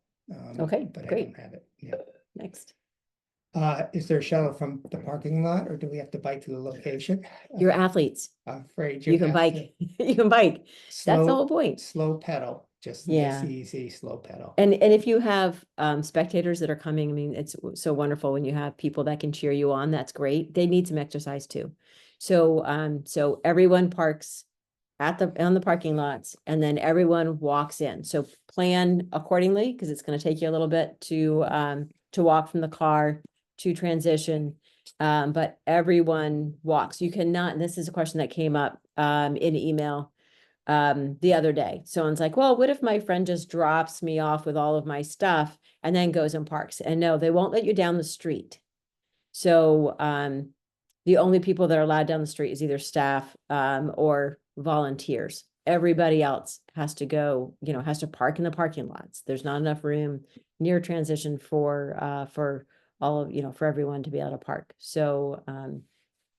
Okay, but great. I don't have it. Yeah. Next. Is there a shuttle from the parking lot, or do we have to bike to the location? You're athletes. I'm afraid You can bike. You can bike. That's the whole point. Slow pedal, just Yeah. nice, easy, slow pedal. And if you have spectators that are coming, I mean, it's so wonderful when you have people that can cheer you on. That's great. They need some exercise too. So so everyone parks on the parking lots, and then everyone walks in. So plan accordingly, because it's going to take you a little bit to walk from the car to transition. But everyone walks. You cannot, and this is a question that came up in email the other day. Someone's like, well, what if my friend just drops me off with all of my stuff and then goes and parks? And no, they won't let you down the street. So the only people that are allowed down the street is either staff or volunteers. everybody else has to go, has to park in the parking lots. There's not enough room near transition for all of, for everyone to be able to park. So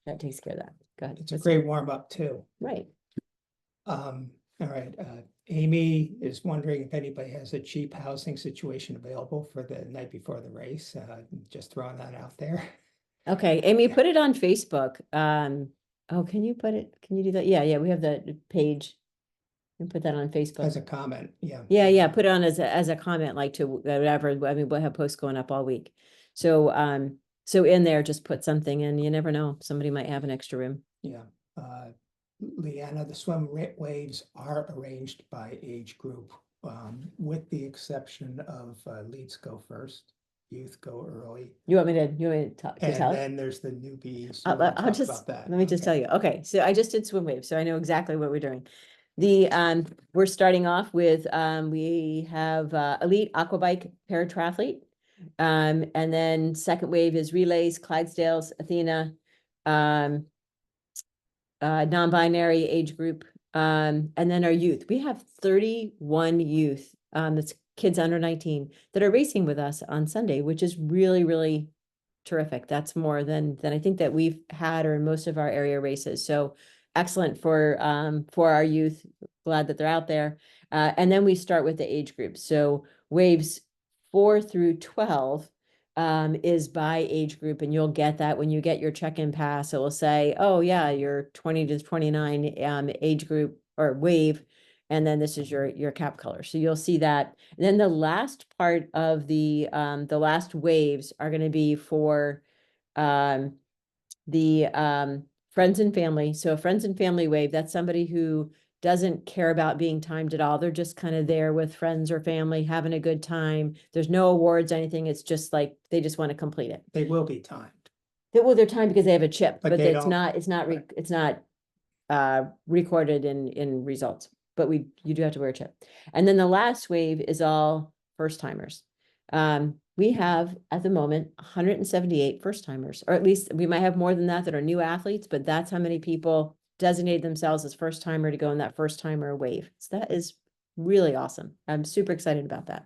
that takes care of that. Go ahead. It's a great warm up too. Right. All right, Amy is wondering if anybody has a cheap housing situation available for the night before the race. Just throwing that out there. Okay, Amy, put it on Facebook. Oh, can you do that? Yeah, we have the page. You can put that on Facebook. As a comment, yeah. Yeah, put it on as a comment, like to whatever. I mean, we'll have posts going up all week. So in there, just put something in. You never know. Somebody might have an extra room. Yeah. Leanna, the swim waves are arranged by age group, with the exception of leads go first, youth go early. You want me to tell And it? then there's the newbies. I'll just, about that. let me just tell you. Okay, so I just did swim wave, so I know exactly what we're doing. We're starting off with, we have elite aquabike paratriathlete. And then second wave is relays, Clydesdales, Athena, non-binary age group, and then our youth. We have 31 youth, that's kids under 19 that are racing with us on Sunday, which is really, really terrific. That's more than I think that we've had or in most of our area races. So excellent for our youth. Glad that they're out there. And then we start with the age groups. So waves 4 through 12 is by age group, and you'll get that when you get your check-in pass. It will say, oh yeah, you're 20 to 29 age group or wave, and then this is your cap color. So you'll see that. And then the last part of the last waves are going to be for the friends and family. So a friends and family wave, that's somebody who doesn't care about being timed at all. They're just kind of there with friends or family, having a good time. There's no awards, anything. It's just like, they just want to complete it. They will be timed. Well, they're timed because they have a chip, But but they it's don't- not, it's not recorded in results, but you do have to wear a chip. And then the last wave is all first timers. We have at the moment 178 first timers, or at least we might have more than that are new athletes, but that's how many people designate themselves as first timer to go in that first timer wave. So that is really awesome. I'm super excited about that.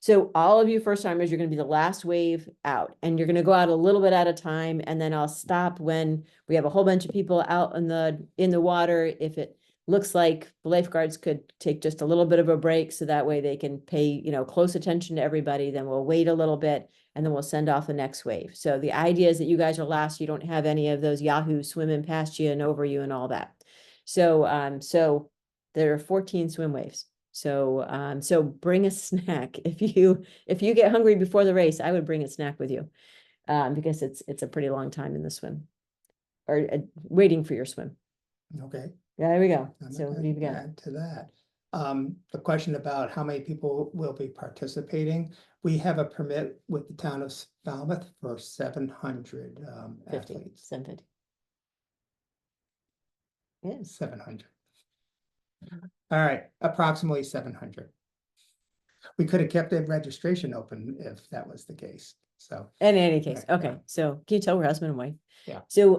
So all of you first timers, you're going to be the last wave out, and you're going to go out a little bit at a time, and then I'll stop when we have a whole bunch of people out in the water. If it looks like the lifeguards could take just a little bit of a break, so that way they can pay, close attention to everybody, then we'll wait a little bit, and then we'll send off the next wave. So the idea is that you guys are last. You don't have any of those yahoos swimming past you and over you and all that. So there are 14 swim waves. So bring a snack. If you get hungry before the race, I would bring a snack with you, because it's a pretty long time in the swim, or waiting for your swim. Okay. Yeah, there we go. I'm So what gonna do you got? add to that. The question about how many people will be participating, we have a permit with the town of Falmouth for 700 50, athletes. 750. Yes. 700. All right, approximately 700. We could have kept the registration open if that was the case. So In any case, Yeah, okay. yeah. So can you tell we're husband and wife? Yeah. So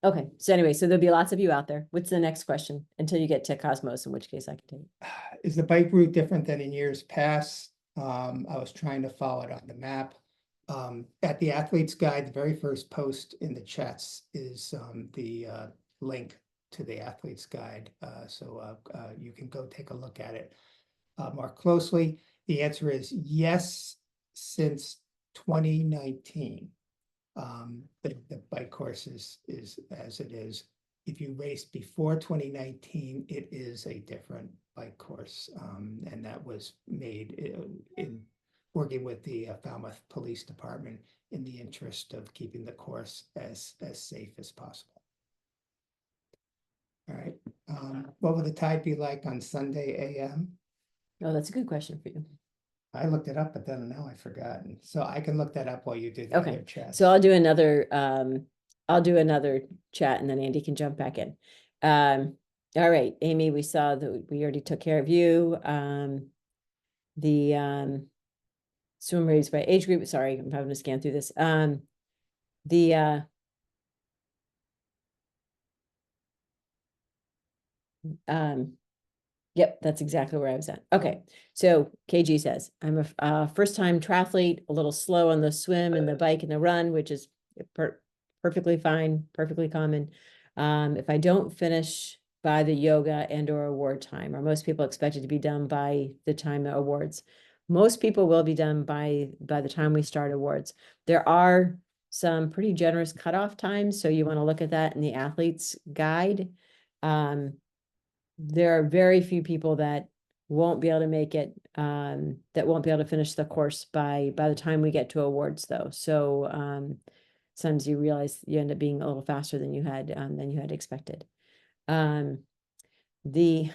okay. So anyway, so there'll be lots of you out there. What's the next question? Until you get to Cosmos, in which case I can take it. is the bike route different than in years past? I was trying to follow it on the map. At the athlete's guide, the very first post in the chats is the link to the athlete's guide. So you can go take a look at it more closely. The answer is yes, since 2019. The bike course is as it is. If you raced before 2019, it is a different bike course. And that was made in working with the Falmouth Police Department in the interest of keeping the course as safe as possible. All right. What will the tide be like on Sunday AM? Oh, that's a good question for you. I looked it up, but then now I've forgotten. So I can look that up while you do the Okay. other chat. So I'll do another chat, and then Andy can jump back in. All right, Amy, we saw that we already took care of you. The swim rates by age group. Sorry, I'm having to scan through this. Yep, that's exactly where I was at. Okay, so KG says, I'm a first-time triathlete, a little slow on the swim and the bike and the run, which is perfectly fine, perfectly common. If I don't finish by the yoga and or award time, are most people expected to be done by the time the awards? Most people will be done by the time we start awards. There are some pretty generous cutoff times, so you want to look at that in the athlete's guide. There are very few people that won't be able to make it, that won't be able to finish the course by the time we get to awards, though. So sometimes you realize you end up being a little faster than you had expected. The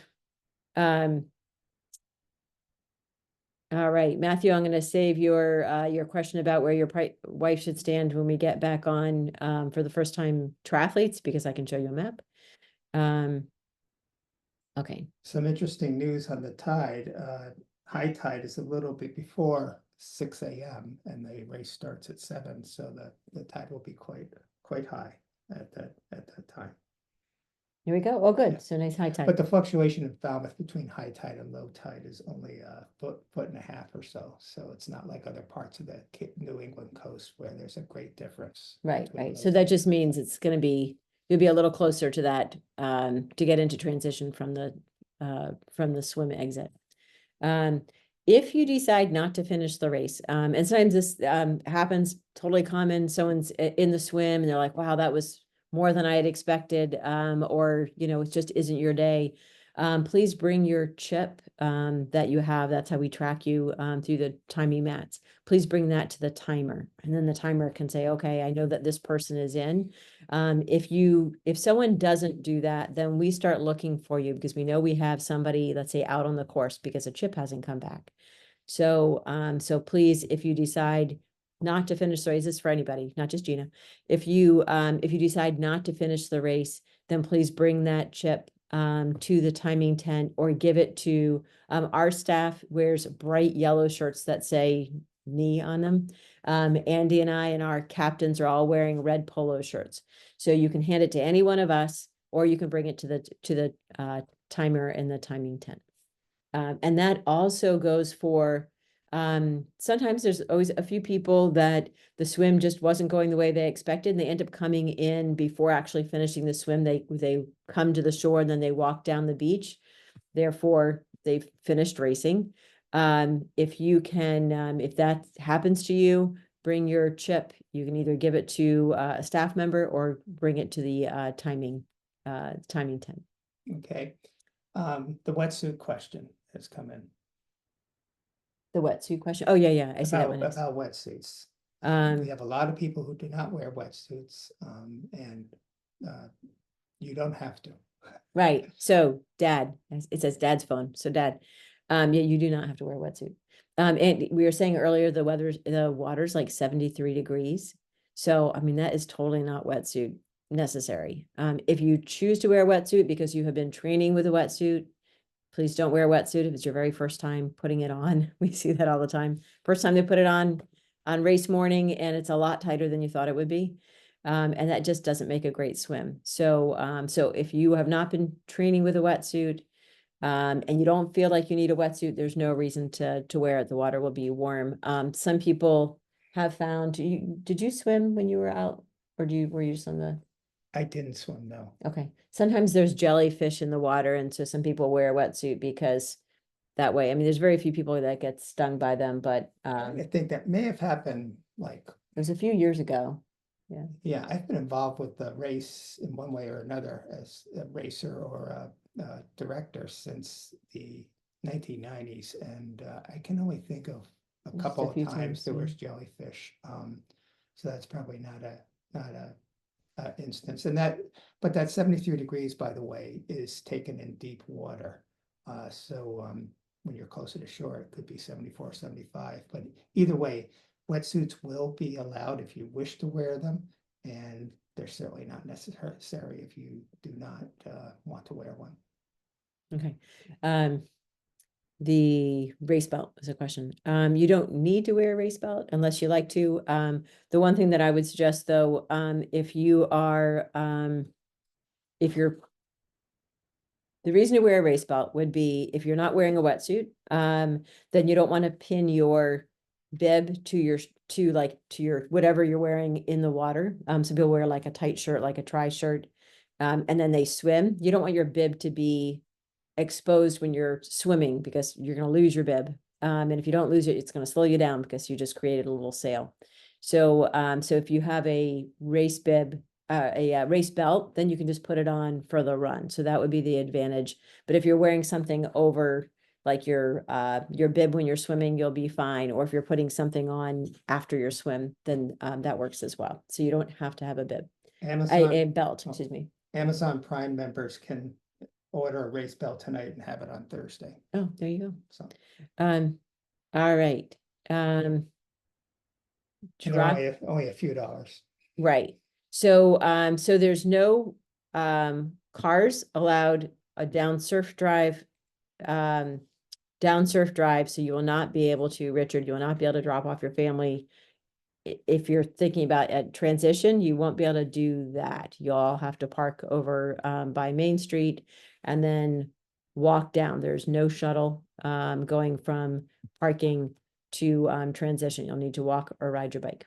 all right, Matthew, I'm going to save your question about where your wife should stand when we get back on for the first time triathletes, because I can show you a map. Okay. Some interesting news on the tide. High tide is a little bit before 6 a.m. and the race starts at 7, so the tide will be quite high at that time. Here we go. Oh, good. Yeah. So nice high tide. But the fluctuation in Falmouth between high tide and low tide is only a foot and a half or so. So it's not like other parts of the New England coast where there's a great difference. Right. between So those that two. just means it's going to be, you'll be a little closer to that to get into transition from the swim exit. If you decide not to finish the race, and sometimes this happens, totally common, someone's in the swim and they're like, wow, that was more than I had expected, or, you know, it just isn't your day. Please bring your chip that you have. That's how we track you through the timing mats. Please bring that to the timer. And then the timer can say, okay, I know that this person is in. If someone doesn't do that, then we start looking for you because we know we have somebody, let's say, out on the course because a chip hasn't come back. So, so please, if you decide not to finish the race, this is for anybody, not just Gina. If you decide not to finish the race, then please bring that chip to the timing tent or give it to our staff wears bright yellow shirts that say knee on them. Andy and I and our captains are all wearing red polo shirts. So you can hand it to any one of us, or you can bring it to the timer in the timing tent. And that also goes for sometimes there's always a few people that the swim just wasn't going the way they expected, and they end up coming in before actually finishing the swim. They come to the shore and then they walk down the beach. Therefore, they've finished racing. If you can, if that happens to you, bring your chip. You can either give it to a staff member or bring it to the timing tent. Okay. The wetsuit question has come in. The wetsuit question. Oh, yeah. I see that one. About wetsuits. We have a lot of people who do not wear wetsuits, and you don't have to. Right. So Dad, it says Dad's phone. So Dad, yeah, you do not have to wear a wetsuit. And we were saying earlier, the water's like 73 degrees. So, I mean, that is totally not wetsuit necessary. If you choose to wear a wetsuit because you have been training with a wetsuit, please don't wear a wetsuit if it's your very first time putting it on. We see that all the time. First time they put it on race morning and it's a lot tighter than you thought it would be. And that just doesn't make a great swim. So, so if you have not been training with a wetsuit, and you don't feel like you need a wetsuit, there's no reason to wear it. The water will be warm. Some people have found, did you swim when you were out, or were you just on the? I didn't swim, no. Okay. Sometimes there's jellyfish in the water, and so some people wear a wetsuit because that way, I mean, there's very few people that get stung by them, but I think that may have happened like it was a few years ago. yeah, I've been involved with the race in one way or another as a racer or a director since the 1990s, and I can only think of a Just couple a few of times times, there yeah. was jellyfish. So that's probably not a instance, and but that 73 degrees, by the way, is taken in deep water. So when you're closer to shore, it could be 74, 75, but either way, wetsuits will be allowed if you wish to wear them, and they're certainly not necessary if you do not want to wear one. Okay. The race belt is a question. You don't need to wear a race belt unless you like to. The one thing that I would suggest though, if you are, if you're the reason to wear a race belt would be if you're not wearing a wetsuit, then you don't want to pin your bib to your whatever you're wearing in the water. Some people wear like a tight shirt, like a tri shirt, and then they swim. You don't want your bib to be exposed when you're swimming because you're going to lose your bib. And if you don't lose it, it's going to slow you down because you just created a little sail. So, so if you have a race bib, a race belt, then you can just put it on for the run. So that would be the advantage. But if you're wearing something over like your bib when you're swimming, you'll be fine. Or if you're putting something on after your swim, then that works as well. So you don't have to have a bib, a belt, excuse me. Amazon Prime members can order a race belt tonight and have it on Thursday. Oh, there you go. So All right. and they're only a few dollars. Right. So, so there's no cars allowed down Surf Drive, so you will not be able to, Richard, you will not be able to drop off your family. If you're thinking about a transition, you won't be able to do that. You all have to park over by Main Street and then walk down. There's no shuttle going from parking to transition. You'll need to walk or ride your bike.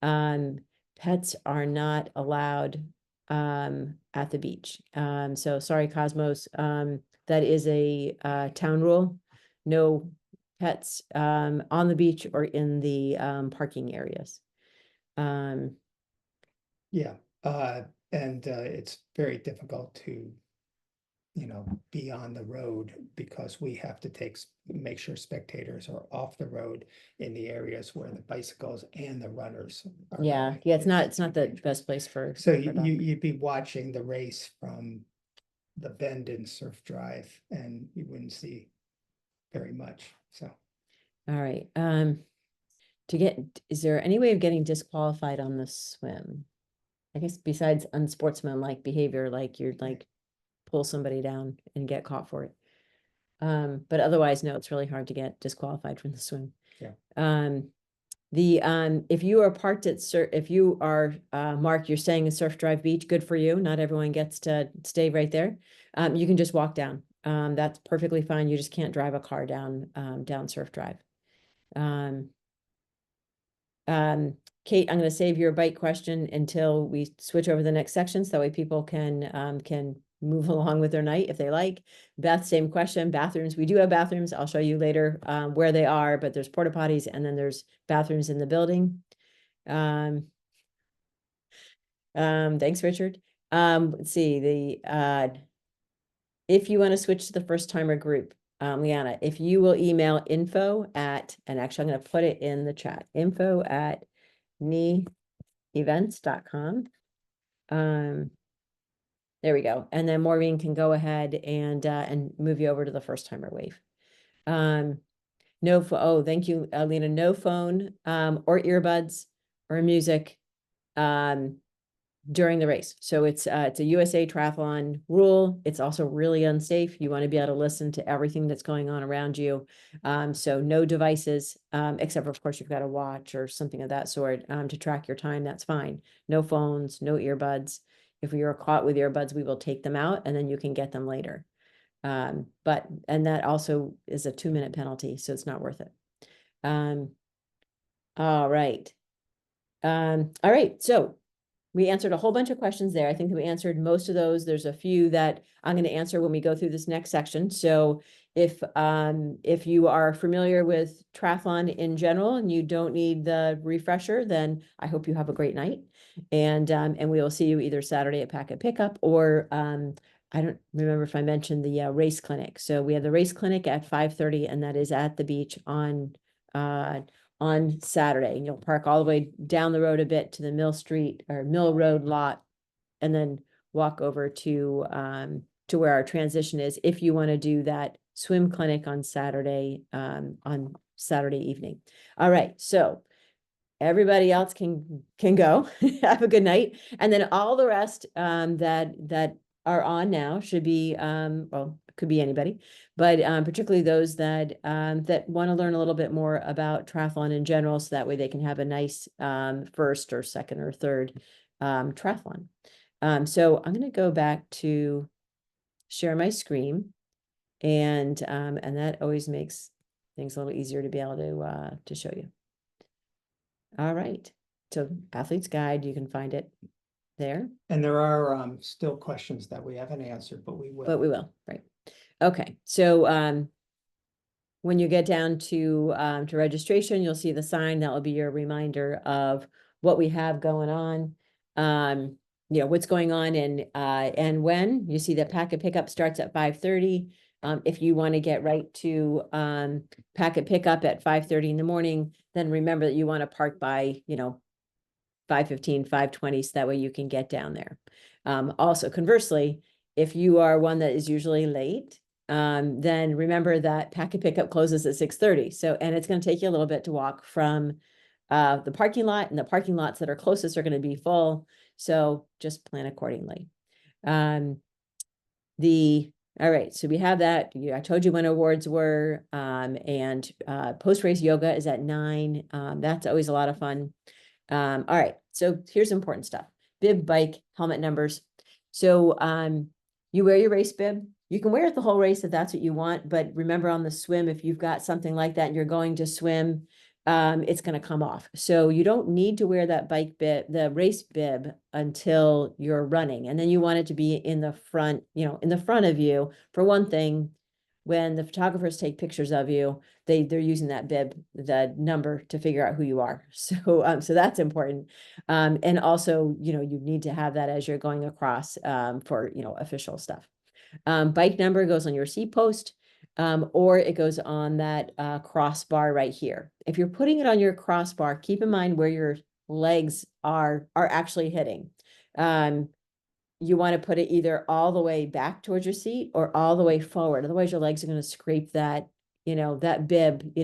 Pets are not allowed at the beach. So sorry, Cosmos. That is a town rule. No pets on the beach or in the parking areas. Yeah, and it's very difficult to, be on the road because we have to make sure spectators are off the road in the areas where the bicycles and the runners are Yeah, going. yeah, it's not the best place for. So for dog. you'd be watching the race from the bend in Surf Drive and you wouldn't see very much, so. All right, is there any way of getting disqualified on the swim? I guess besides unsportsmanlike behavior, like you're like pull somebody down and get caught for it. But otherwise, no, it's really hard to get disqualified from the swim. Yeah. If you are parked at if you are Mark, you're staying in Surf Drive Beach, good for you. Not everyone gets to stay right there. You can just walk down. That's perfectly fine. You just can't drive a car down Surf Drive. Kate, I'm going to save your bike question until we switch over the next section, so that way people can move along with their night if they like. Beth, same question. Bathrooms, we do have bathrooms. I'll show you later where they are, but there's porta potties and then there's bathrooms in the building. Thanks, Richard. Let's see if you want to switch to the first timer group, Leanna, if you will email info at, and actually I'm going to put it in the chat, info@neevents.com. There we go. And then Maureen can go ahead and move you over to the first timer wave. Oh, thank you, Lena. No phone or earbuds or music during the race. So it's a USA Triathlon rule. It's also really unsafe. You want to be able to listen to everything that's going on around you. So no devices, except for, of course, you've got a watch or something of that sort to track your time. That's fine. No phones, no earbuds. If you're caught with earbuds, we will take them out and then you can get them later. And that also is a 2-minute penalty, so it's not worth it. All right. All right. So we answered a whole bunch of questions there. I think that we answered most of those. There's a few that I'm going to answer when we go through this next section. So if you are familiar with triathlon in general and you don't need the refresher, then I hope you have a great night. And we will see you either Saturday at Packet Pickup or I don't remember if I mentioned the race clinic. So we have the race clinic at 5:30, and that is at the beach on Saturday. And you'll park all the way down the road a bit to the Mill Road lot, and then walk over to where our transition is if you want to do that swim clinic on Saturday evening. All right, so everybody else can go. Have a good night. And then all the rest that are on now should be well, could be anybody, but particularly those that want to learn a little bit more about triathlon in general, so that way they can have a nice first or second or third triathlon. So I'm going to go back to share my screen. And that always makes things a little easier to be able to show you. All right. So Athlete's Guide, you can find it there. And there are still questions that we haven't answered, but we will. Right. Okay. So when you get down to registration, you'll see the sign that will be your reminder of what we have going on. What's going on and when. You see that packet pickup starts at 5:30. If you want to get right to packet pickup at 5:30 in the morning, then remember that you want to park by 5:15, 5:20, so that way you can get down there. Also, conversely, if you are one that is usually late, then remember that packet pickup closes at 6:30. So, and it's going to take you a little bit to walk from the parking lot, and the parking lots that are closest are going to be full. So just plan accordingly. All right, so we have that. I told you when awards were, and post-race yoga is at 9. That's always a lot of fun. All right, so here's important stuff. Bib, bike, helmet numbers. So you wear your race bib. You can wear it the whole race if that's what you want, but remember on the swim, if you've got something like that and you're going to swim, it's going to come off. So you don't need to wear that bike bib, the race bib, until you're running. And then you want it to be in the front, in the front of you. For one thing, when the photographers take pictures of you, they're using that bib, the number, to figure out who you are. So that's important. And also, you need to have that as you're going across for official stuff. Bike number goes on your seat post, or it goes on that crossbar right here. If you're putting it on your crossbar, keep in mind where your legs are actually hitting. You want to put it either all the way back towards your seat or all the way forward. Otherwise, your legs are going to scrape that, that bib,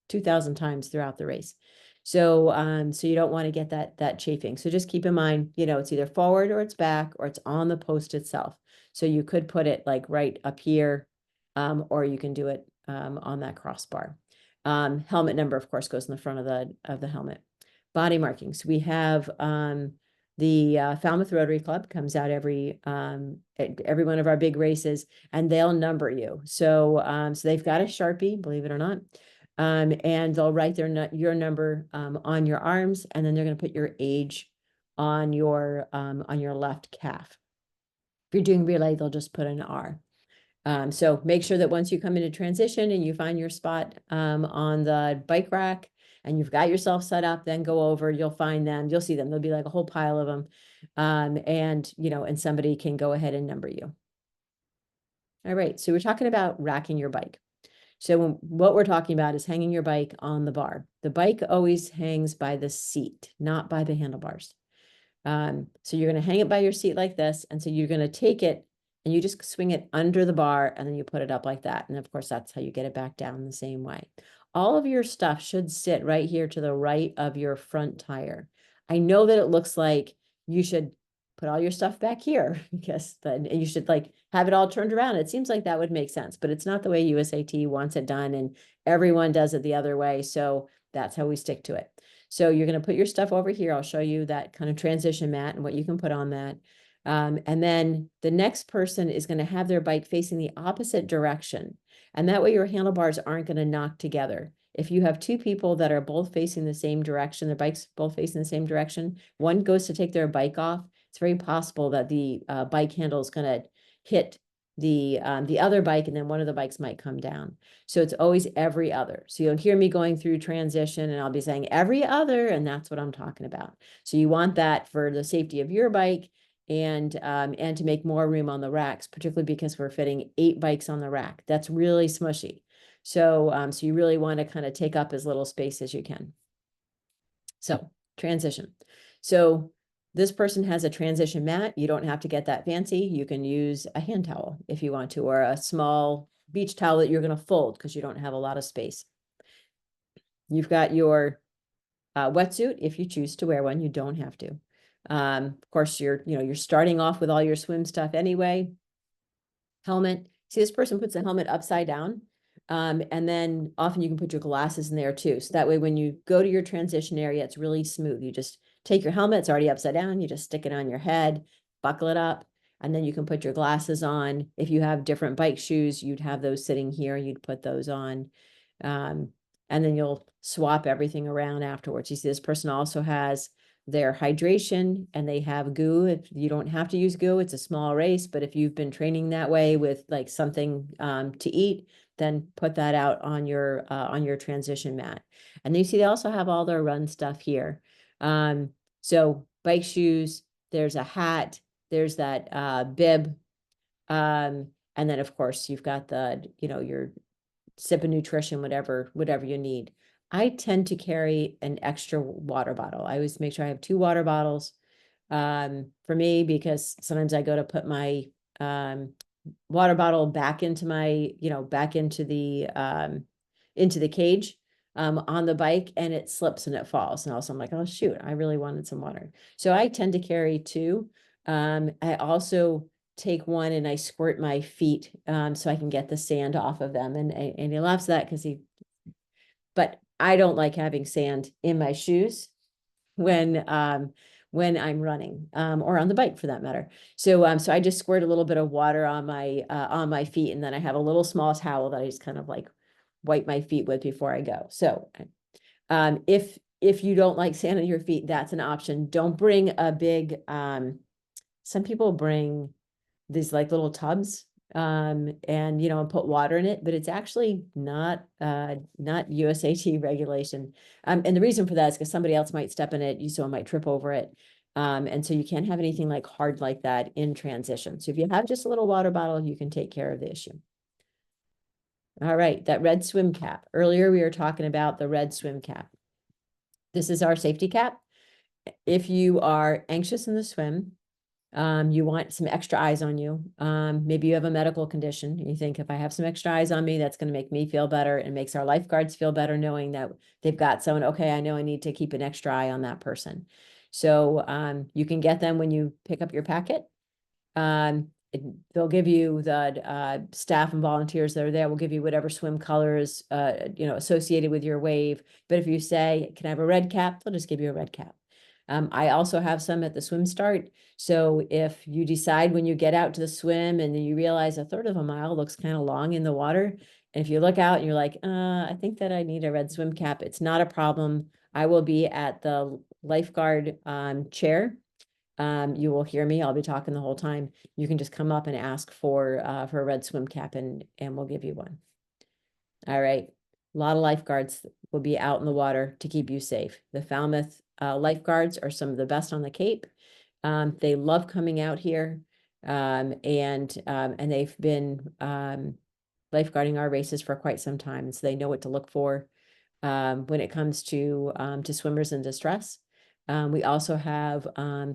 2,000 times throughout the race. So, so you don't want to get that chafing. So just keep in mind, it's either forward or it's back or it's on the post itself. So you could put it like right up here, or you can do it on that crossbar. Helmet number, of course, goes in the front of the helmet. Body markings. We have the Falmouth Rotary Club comes out every one of our big races, and they'll number you. So they've got a Sharpie, believe it or not, and they'll write your number on your arms, and then they're going to put your age on your left calf. If you're doing relay, they'll just put an R. So make sure that once you come into transition and you find your spot on the bike rack and you've got yourself set up, then go over, you'll find them, you'll see them. There'll be like a whole pile of them. And somebody can go ahead and number you. All right, so we're talking about racking your bike. So what we're talking about is hanging your bike on the bar. The bike always hangs by the seat, not by the handlebars. So you're going to hang it by your seat like this. And so you're going to take it and you just swing it under the bar and then you put it up like that. And of course, that's how you get it back down the same way. All of your stuff should sit right here to the right of your front tire. I know that it looks like you should put all your stuff back here because then you should like have it all turned around. It seems like that would make sense, but it's not the way USAT wants it done, and everyone does it the other way. So that's how we stick to it. So you're going to put your stuff over here. I'll show you that kind of transition mat and what you can put on that. And then the next person is going to have their bike facing the opposite direction. And that way your handlebars aren't going to knock together. If you have two people that are both facing the same direction, their bikes both facing the same direction, one goes to take their bike off, it's very possible that the bike handle is going to hit the other bike, and then one of the bikes might come down. So it's always every other. So you'll hear me going through transition and I'll be saying every other, and that's what I'm talking about. So you want that for the safety of your bike and to make more room on the racks, particularly because we're fitting 8 bikes on the rack. That's really smushy. So, so you really want to kind of take up as little space as you can. So transition. So this person has a transition mat. You don't have to get that fancy. You can use a hand towel if you want to, or a small beach towel that you're going to fold because you don't have a lot of space. You've got your wetsuit if you choose to wear one. You don't have to. Of course, you're starting off with all your swim stuff anyway. Helmet. See, this person puts the helmet upside down. And then often you can put your glasses in there too. So that way, when you go to your transition area, it's really smooth. You just take your helmet, it's already upside down. You just stick it on your head, buckle it up. and then you can put your glasses on. If you have different bike shoes, you'd have those sitting here, you'd put those on. And then you'll swap everything around afterwards. You see, this person also has their hydration and they have goo. If you don't have to use goo, it's a small race, but if you've been training that way with like something to eat, then put that out on your transition mat. And then you see they also have all their run stuff here. So bike shoes, there's a hat, there's that bib, and then of course you've got the, your sip of nutrition, whatever you need. I tend to carry an extra water bottle. I always make sure I have 2 water bottles for me, because sometimes I go to put my water bottle back into my, back into the cage on the bike, and it slips and it falls. And also I'm like, oh shoot, I really wanted some water. So I tend to carry 2. I also take one and I squirt my feet so I can get the sand off of them. And he laughs at that because but I don't like having sand in my shoes when I'm running or on the bike for that matter. So so I just squirt a little bit of water on my feet, and then I have a little small towel that I just kind of like wipe my feet with before I go. So if you don't like sand on your feet, that's an option. Don't bring a big some people bring these like little tubs and put water in it, but it's actually not USAT regulation. And the reason for that is because somebody else might step in it, someone might trip over it. And so you can't have anything like hard like that in transition. So if you have just a little water bottle, you can take care of the issue. All right, that red swim cap. Earlier we were talking about the red swim cap. This is our safety cap. If you are anxious in the swim, you want some extra eyes on you. Maybe you have a medical condition. You think, if I have some extra eyes on me, that's going to make me feel better. It makes our lifeguards feel better knowing that they've got someone, okay, I know I need to keep an extra eye on that person. So you can get them when you pick up your packet. They'll give you the staff and volunteers that are there will give you whatever swim colors associated with your wave. But if you say, can I have a red cap, they'll just give you a red cap. I also have some at the swim start. So if you decide when you get out to the swim and then you realize 1/3 of a mile looks kind of long in the water, and if you look out and you're like, I think that I need a red swim cap, it's not a problem. I will be at the lifeguard chair. You will hear me. I'll be talking the whole time. You can just come up and ask for a red swim cap, and we'll give you one. All right. A lot of lifeguards will be out in the water to keep you safe. The Falmouth lifeguards are some of the best on the Cape. They love coming out here, and they've been lifeguarding our races for quite some time, and so they know what to look for when it comes to swimmers in distress. We also have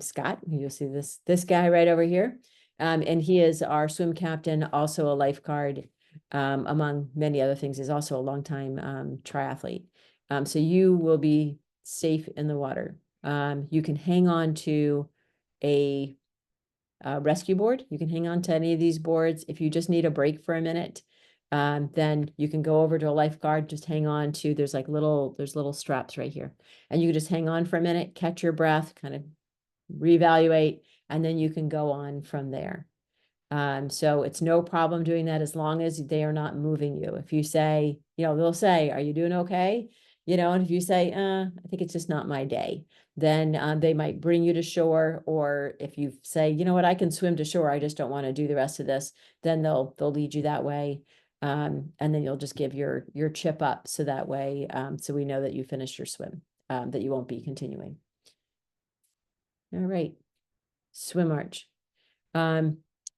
Scott. You'll see this guy right over here, and he is our swim captain, also a lifeguard. Among many other things, is also a longtime triathlete. So you will be safe in the water. You can hang on to a rescue board. You can hang on to any of these boards. If you just need a break for a minute, then you can go over to a lifeguard, just hang on to, there's little straps right here. And you can just hang on for a minute, catch your breath, kind of reevaluate, and then you can go on from there. So it's no problem doing that as long as they are not moving you. If you say, they'll say, are you doing okay? And if you say, I think it's just not my day, then they might bring you to shore. Or if you say, you know what, I can swim to shore, I just don't want to do the rest of this, then they'll lead you that way. And then you'll just give your chip up, so that way, so we know that you finished your swim, that you won't be continuing. All right, swim arch.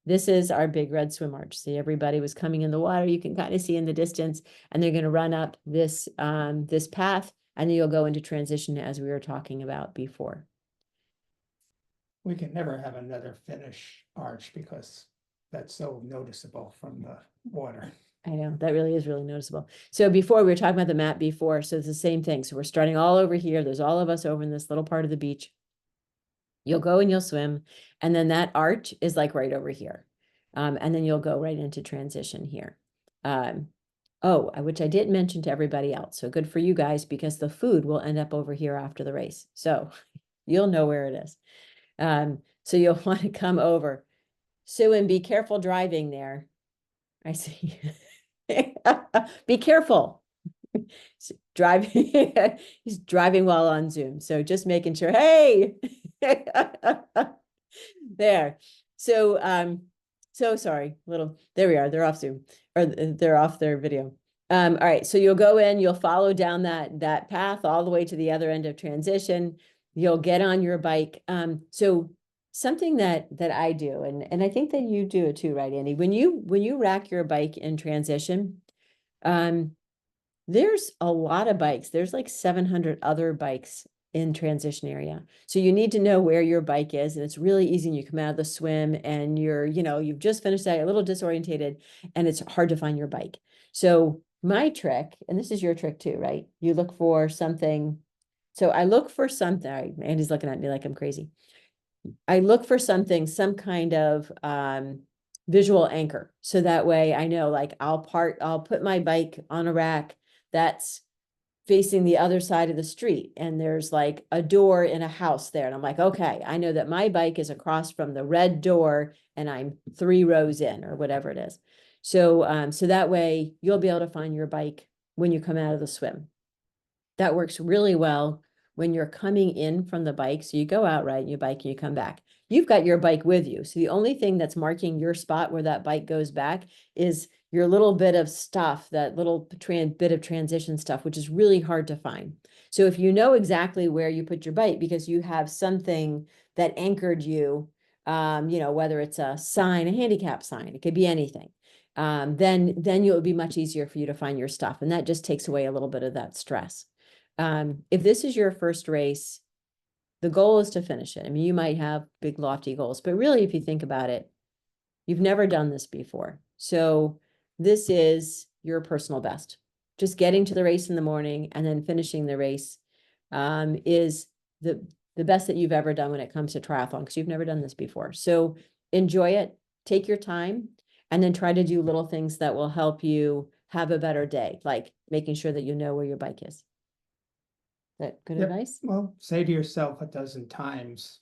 This is our big red swim arch. See, everybody was coming in the water. You can kind of see in the distance, and they're going to run up this this path, and then you'll go into transition as we were talking about before. We can never have another finish arch because that's so noticeable from the water. I know, that really is really noticeable. So before, we were talking about the map before, so it's the same thing. So we're starting all over here. There's all of us over in this little part of the beach. You'll go and you'll swim, and then that arch is like right over here. And then you'll go right into transition here. Which I didn't mention to everybody else. So good for you guys, because the food will end up over here after the race. So you'll know where it is. So you'll want to come over Sue, and be careful driving there. I see. Be careful. Driving, he's driving while on Zoom. So just making sure, hey, there. So sorry, there we are. They're off Zoom, or they're off their video. All right, so you'll go in, you'll follow down that path all the way to the other end of transition. You'll get on your bike. So something that I do, and I think that you do it too, right, Andy? When you rack your bike in transition, there's a lot of bikes. There's like 700 other bikes in transition area. So you need to know where your bike is, and it's really easy. And you come out of the swim and you've just finished that, a little disorientated, and it's hard to find your bike. So my trick, and this is your trick too, right? You look for something. So I look for something. Andy's looking at me like I'm crazy. I look for something, some kind of visual anchor. So that way I know, like, I'll put my bike on a rack that's facing the other side of the street, and there's like a door in a house there. And I'm like, okay, I know that my bike is across from the red door and I'm 3 rows in, or whatever it is. So, so that way you'll be able to find your bike when you come out of the swim. That works really well when you're coming in from the bike. So you go out, ride your bike, and you come back. You've got your bike with you. So the only thing that's marking your spot where that bike goes back is your little bit of stuff, that little bit of transition stuff, which is really hard to find. So if you know exactly where you put your bike because you have something that anchored you, whether it's a sign, a handicap sign, it could be anything. Then it would be much easier for you to find your stuff. And that just takes away a little bit of that stress. If this is your first race, the goal is to finish it. I mean, you might have big lofty goals, but really, if you think about it, you've never done this before. So this is your personal best. Just getting to the race in the morning and then finishing the race is the best that you've ever done when it comes to triathlon, because you've never done this before. So enjoy it, take your time, and then try to do little things that will help you have a better day, like making sure that you know where your bike is. That good advice? Well, say to yourself a dozen times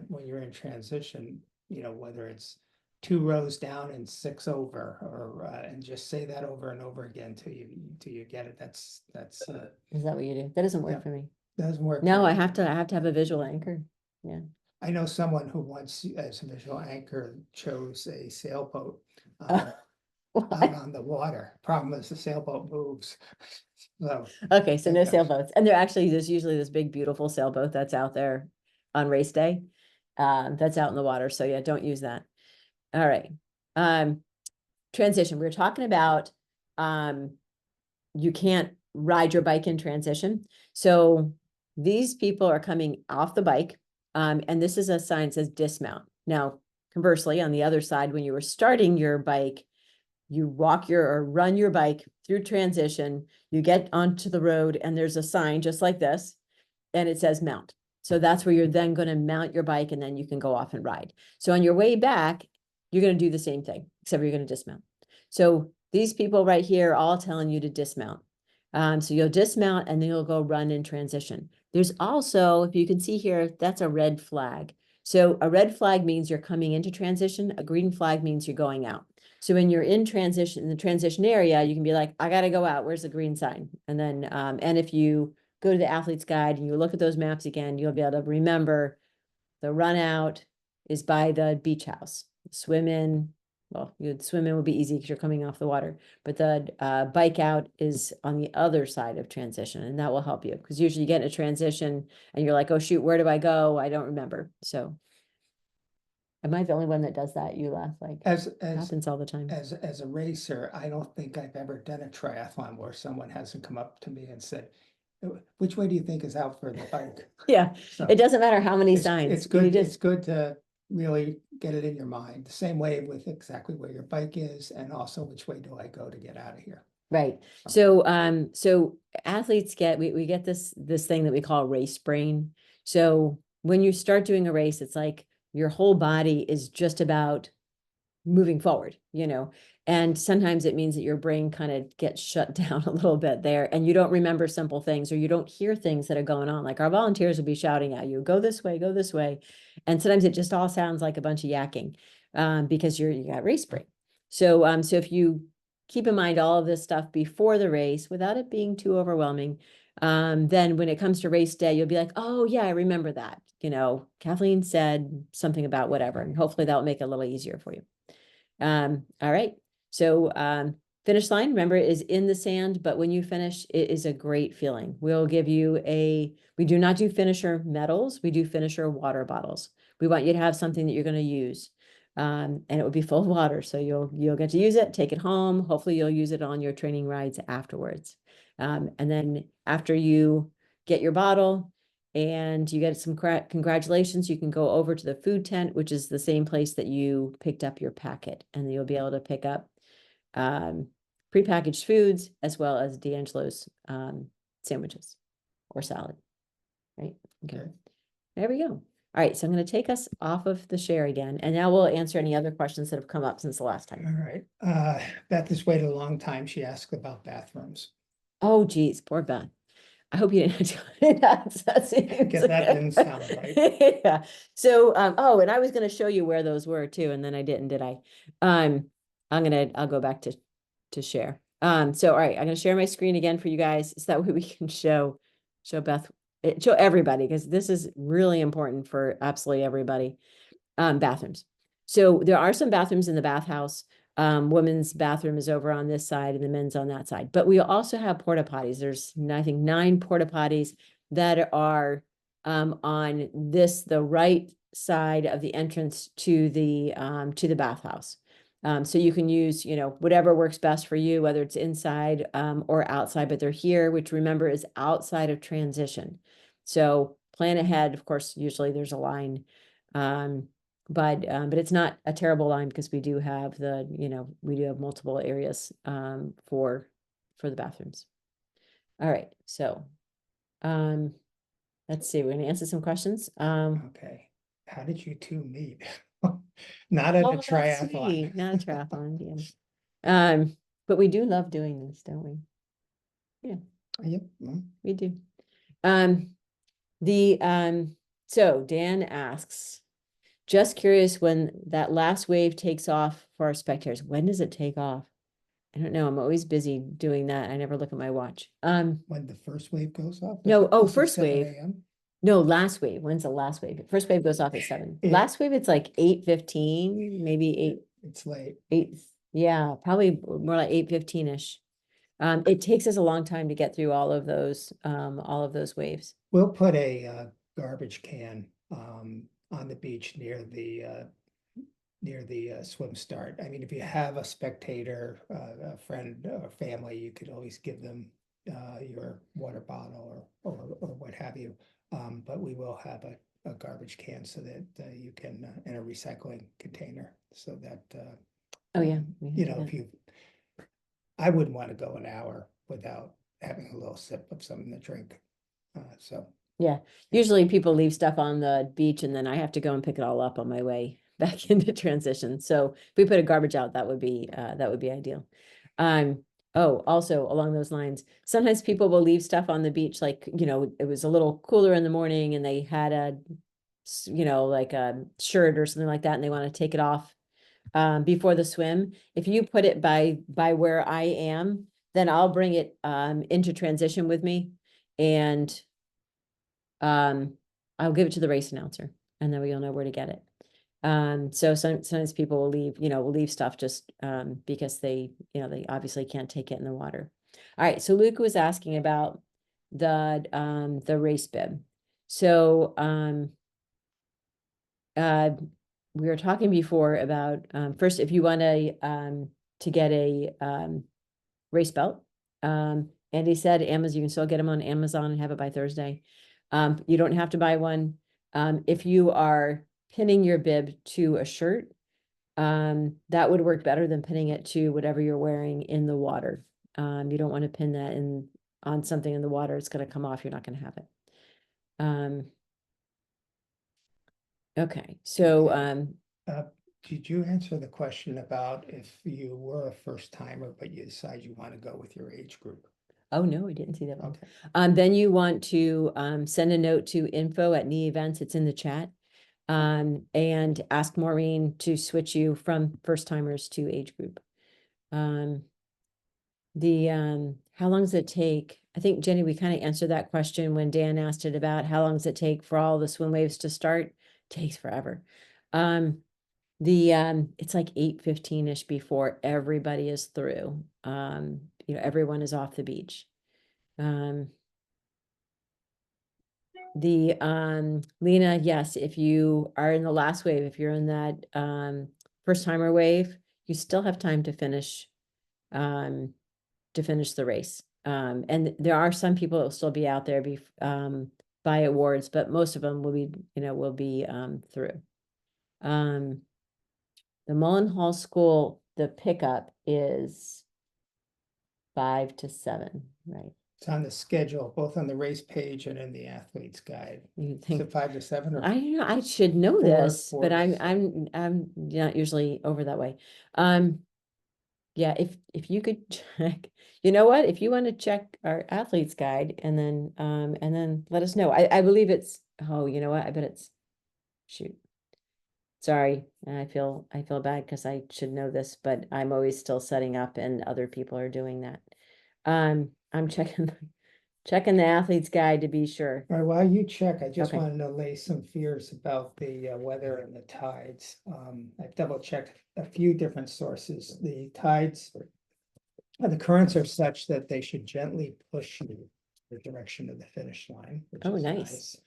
when you're in transition, whether it's 2 rows down and 6 over, or and just say that over and over again till you get it. That's Is that what you do? That doesn't work for me. Doesn't work. No, I have to have a visual anchor. Yeah. I know someone who once, as a visual anchor, chose a sailboat out on the water. Problem is the sailboat moves. So okay, so no sailboats. And there's usually this big, beautiful sailboat that's out there on race day. That's out in the water. So yeah, don't use that. All right. Transition. We were talking about you can't ride your bike in transition. So these people are coming off the bike. And this is a sign that says dismount. Now, conversely, on the other side, when you were starting your bike, you run your bike through transition, you get onto the road, and there's a sign just like this, and it says mount. So that's where you're then going to mount your bike, and then you can go off and ride. So on your way back, you're going to do the same thing, except you're going to dismount. So these people right here are all telling you to dismount. So you'll dismount and then you'll go run in transition. There's also, if you can see here, that's a red flag. So a red flag means you're coming into transition. A green flag means you're going out. So when you're in transition, in the transition area, you can be like, I got to go out. Where's the green sign? And then, and if you go to the athlete's guide and you look at those maps again, you'll be able to remember the run out is by the beach house. Swim in, well, you'd swim in would be easy because you're coming off the water, but the bike out is on the other side of transition, and that will help you, because usually you get in a transition and you're like, oh shoot, where do I go? I don't remember. So am I the only one that does that? You laugh, like happens all the time. As a racer, I don't think I've ever done a triathlon where someone hasn't come up to me and said, which way do you think is out for the bike? Yeah, so it doesn't matter how many signs. It's good. It's good to really get it in your mind. The same way with exactly where your bike is, and also which way do I go to get out of here. Right. So so athletes we get this thing that we call race brain. So when you start doing a race, it's like your whole body is just about moving forward, and sometimes it means that your brain kind of gets shut down a little bit there, and you don't remember simple things, or you don't hear things that are going on. Like our volunteers would be shouting at you, go this way, and sometimes it just all sounds like a bunch of yakking. because you got race spray. So, so if you keep in mind all of this stuff before the race, without it being too overwhelming, then when it comes to race day, you'll be like, oh yeah, I remember that. You know, Kathleen said something about whatever, and hopefully that'll make it a little easier for you. All right. So, finish line, remember, is in the sand, but when you finish, it is a great feeling. We'll give you we do not do finisher medals. We do finisher water bottles. We want you to have something that you're going to use. And it will be full of water. So you'll get to use it, take it home. Hopefully you'll use it on your training rides afterwards. And then after you get your bottle and you get some congratulations, you can go over to the food tent, which is the same place that you picked up your packet, and you'll be able to pick up prepackaged foods as well as D'Angelo's sandwiches or salad, right? Okay. There we go. All right, so I'm going to take us off of the share again, and now we'll answer any other questions that have come up since the last time. All right. Beth has waited a long time. She asked about bathrooms. Oh, geez, poor Beth. I hope you didn't do that. That didn't sound right. Yeah. So, oh, and I was going to show you where those were too, and then I didn't, did I? I'll go back to share. So, all right, I'm going to share my screen again for you guys, so that way we can show Beth, show everybody, because this is really important for absolutely everybody. Bathrooms. So there are some bathrooms in the bathhouse. Women's bathroom is over on this side and the men's on that side. But we also have porta potties. There's, I think, 9 porta potties that are on the right side of the entrance to the bathhouse. So you can use, whatever works best for you, whether it's inside or outside, but they're here, which, remember, is outside of transition. So plan ahead. Of course, usually there's a line. But it's not a terrible line, because we do have we do have multiple areas for the bathrooms. All right, so let's see, we're gonna answer some questions. Okay, how did you two meet? Not at a triathlon. Not a triathlon, yeah. But we do love doing this, don't we? Yeah. Yep. We do. So Dan asks, just curious, when that last wave takes off for our spectators, when does it take off? I don't know. I'm always busy doing that. I never look at my watch. When the first wave goes off? No, first wave. No, last wave. When's the last wave? First wave goes off at 7. Last wave, it's like 8:15, maybe 8. It's late. 8. Yeah, probably more like 8:15-ish. It takes us a long time to get through all of those waves. We'll put a garbage can on the beach near the swim start. I mean, if you have a spectator, a friend or family, you could always give them your water bottle or what have you. But we will have a garbage can, so that you can in a recycling container, so that oh yeah, I wouldn't want to go an hour without having a little sip of something to drink. So yeah, usually people leave stuff on the beach, and then I have to go and pick it all up on my way back into transition. So if we put a garbage out, that would be ideal. Oh, also along those lines, sometimes people will leave stuff on the beach, like, it was a little cooler in the morning and they had like a shirt or something like that, and they want to take it off before the swim. If you put it by where I am, then I'll bring it into transition with me, and I'll give it to the race announcer, and then we'll know where to get it. So sometimes people will leave stuff just because they obviously can't take it in the water. All right, so Luke was asking about the race bib. So we were talking before about first, if you want to get a race belt. Andy said Amazon, you can still get them on Amazon and have it by Thursday. You don't have to buy one. If you are pinning your bib to a shirt, that would work better than pinning it to whatever you're wearing in the water. You don't want to pin that on something in the water. It's going to come off. You're not going to have it. Okay, so did you answer the question about if you were a first timer but you decide you want to go with your age group? Oh no, I didn't see that one. Okay. Then you want to send a note to info@NE Events. It's in the chat. and ask Maureen to switch you from first timers to age group. How long does it take? I think, Jenny, we kind of answered that question when Dan asked it about how long does it take for all the swim waves to start? Takes forever. It's like 8:15-ish before everybody is through. Everyone is off the beach. Lena, yes, if you are in the last wave, if you're in that first timer wave, you still have time to finish the race. And there are some people that will still be out there by awards, but most of them will be through. The Mullen Hall School, the pickup is 5 to 7, right? It's on the schedule, both on the race page and in the athlete's guide. You Is think it 5 to 7 or? I should know this, but 4 to I'm not usually over that way. Yeah, if you could check, you know what, if you want to check our athlete's guide and then let us know. I believe it's, oh, you know what, I bet it's, shoot. Sorry, I feel bad because I should know this, but I'm always still setting up and other people are doing that. I'm checking the athlete's guide to be sure. All right, while you check, I just Okay. wanted to lay some fears about the weather and the tides. I've double checked a few different sources. The tides, the currents are such that they should gently push you the direction of the finish line, which Oh, is nice.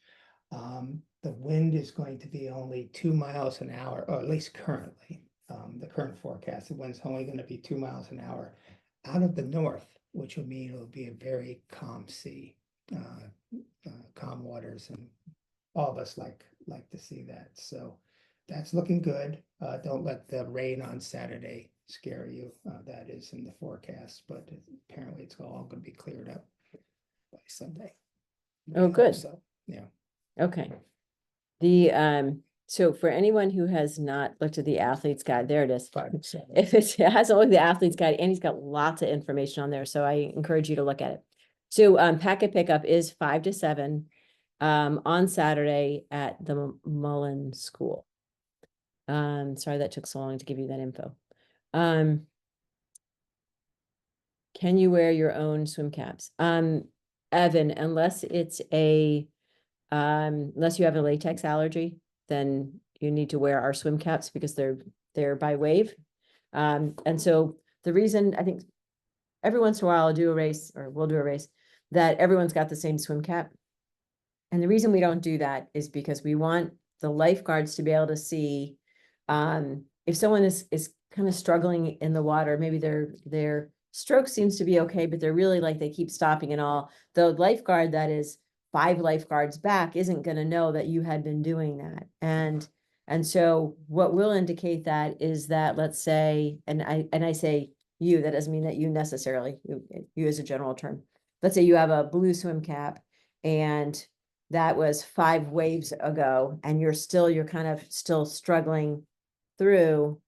The wind is going to be only 2 miles an hour, or at least currently. The current forecast, the wind's only going to be 2 miles an hour out of the north, which will mean it'll be a very calm sea, calm waters, and all of us like to see that. So that's looking good. Don't let the rain on Saturday scare you. That is in the forecast, but apparently it's all going to be cleared up by Sunday. Oh, I hope good. so, yeah. Okay. So for anyone who has not looked at the athlete's guide, there it is. 5 to 7. If it hasn't looked at the athlete's guide, and he's got lots of information on there, so I encourage you to look at it. So packet pickup is 5 to 7 on Saturday at the Mullen School. Sorry that took so long to give you that info. Can you wear your own swim caps? Evan, unless it's unless you have a latex allergy, then you need to wear our swim caps because they're by wave. And so the reason, I think every once in a while we'll do a race that everyone's got the same swim cap. And the reason we don't do that is because we want the lifeguards to be able to see if someone is kind of struggling in the water, maybe their stroke seems to be okay, but they're really like they keep stopping and all. The lifeguard that is 5 lifeguards back isn't going to know that you had been doing that. And so what will indicate that is that, let's say, and I say you, that doesn't mean that you necessarily, you as a general term. Let's say you have a blue swim cap and that was 5 waves ago and you're kind of still struggling through.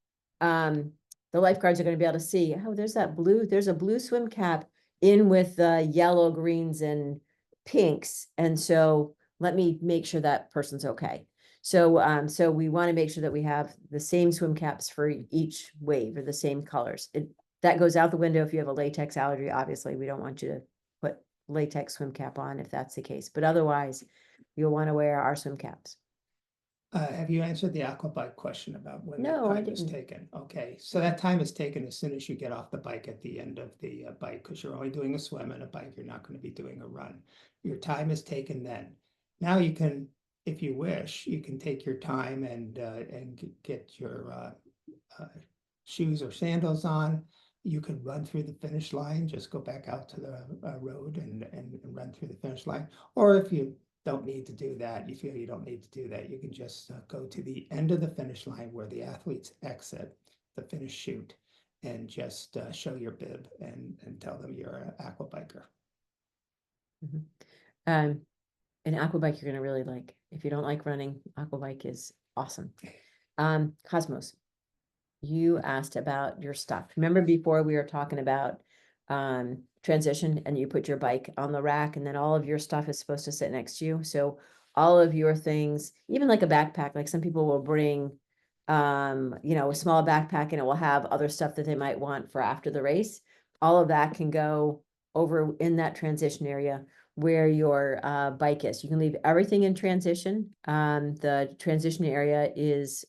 The lifeguards are going to be able to see, oh, there's a blue swim cap in with the yellow, greens, and pinks. And so let me make sure that person's okay. So, so we want to make sure that we have the same swim caps for each wave or the same colors. That goes out the window if you have a latex allergy. Obviously, we don't want you to put latex swim cap on if that's the case, but otherwise you'll want to wear our swim caps. Have you answered the aquabike question about when the No, I time is didn't. taken? Okay, so that time is taken as soon as you get off the bike at the end of the bike, because you're only doing a swim and a bike. You're not going to be doing a run. Your time is taken then. Now you can, if you wish, you can take your time and get your shoes or sandals on. You could run through the finish line, just go back out to the road and run through the finish line. Or if you don't need to do that, you feel you don't need to do that, you can just go to the end of the finish line where the athletes exit the finish chute and just show your bib and tell them you're an aquabiker. An aquabike you're gonna really like. If you don't like running, aquabike is awesome. Cosmos, you asked about your stuff. Remember before we were talking about transition and you put your bike on the rack and then all of your stuff is supposed to sit next to you. So all of your things, even like a backpack, like some people will bring, you know, a small backpack and it will have other stuff that they might want for after the race. All of that can go over in that transition area where your bike is. You can leave everything in transition. The transition area is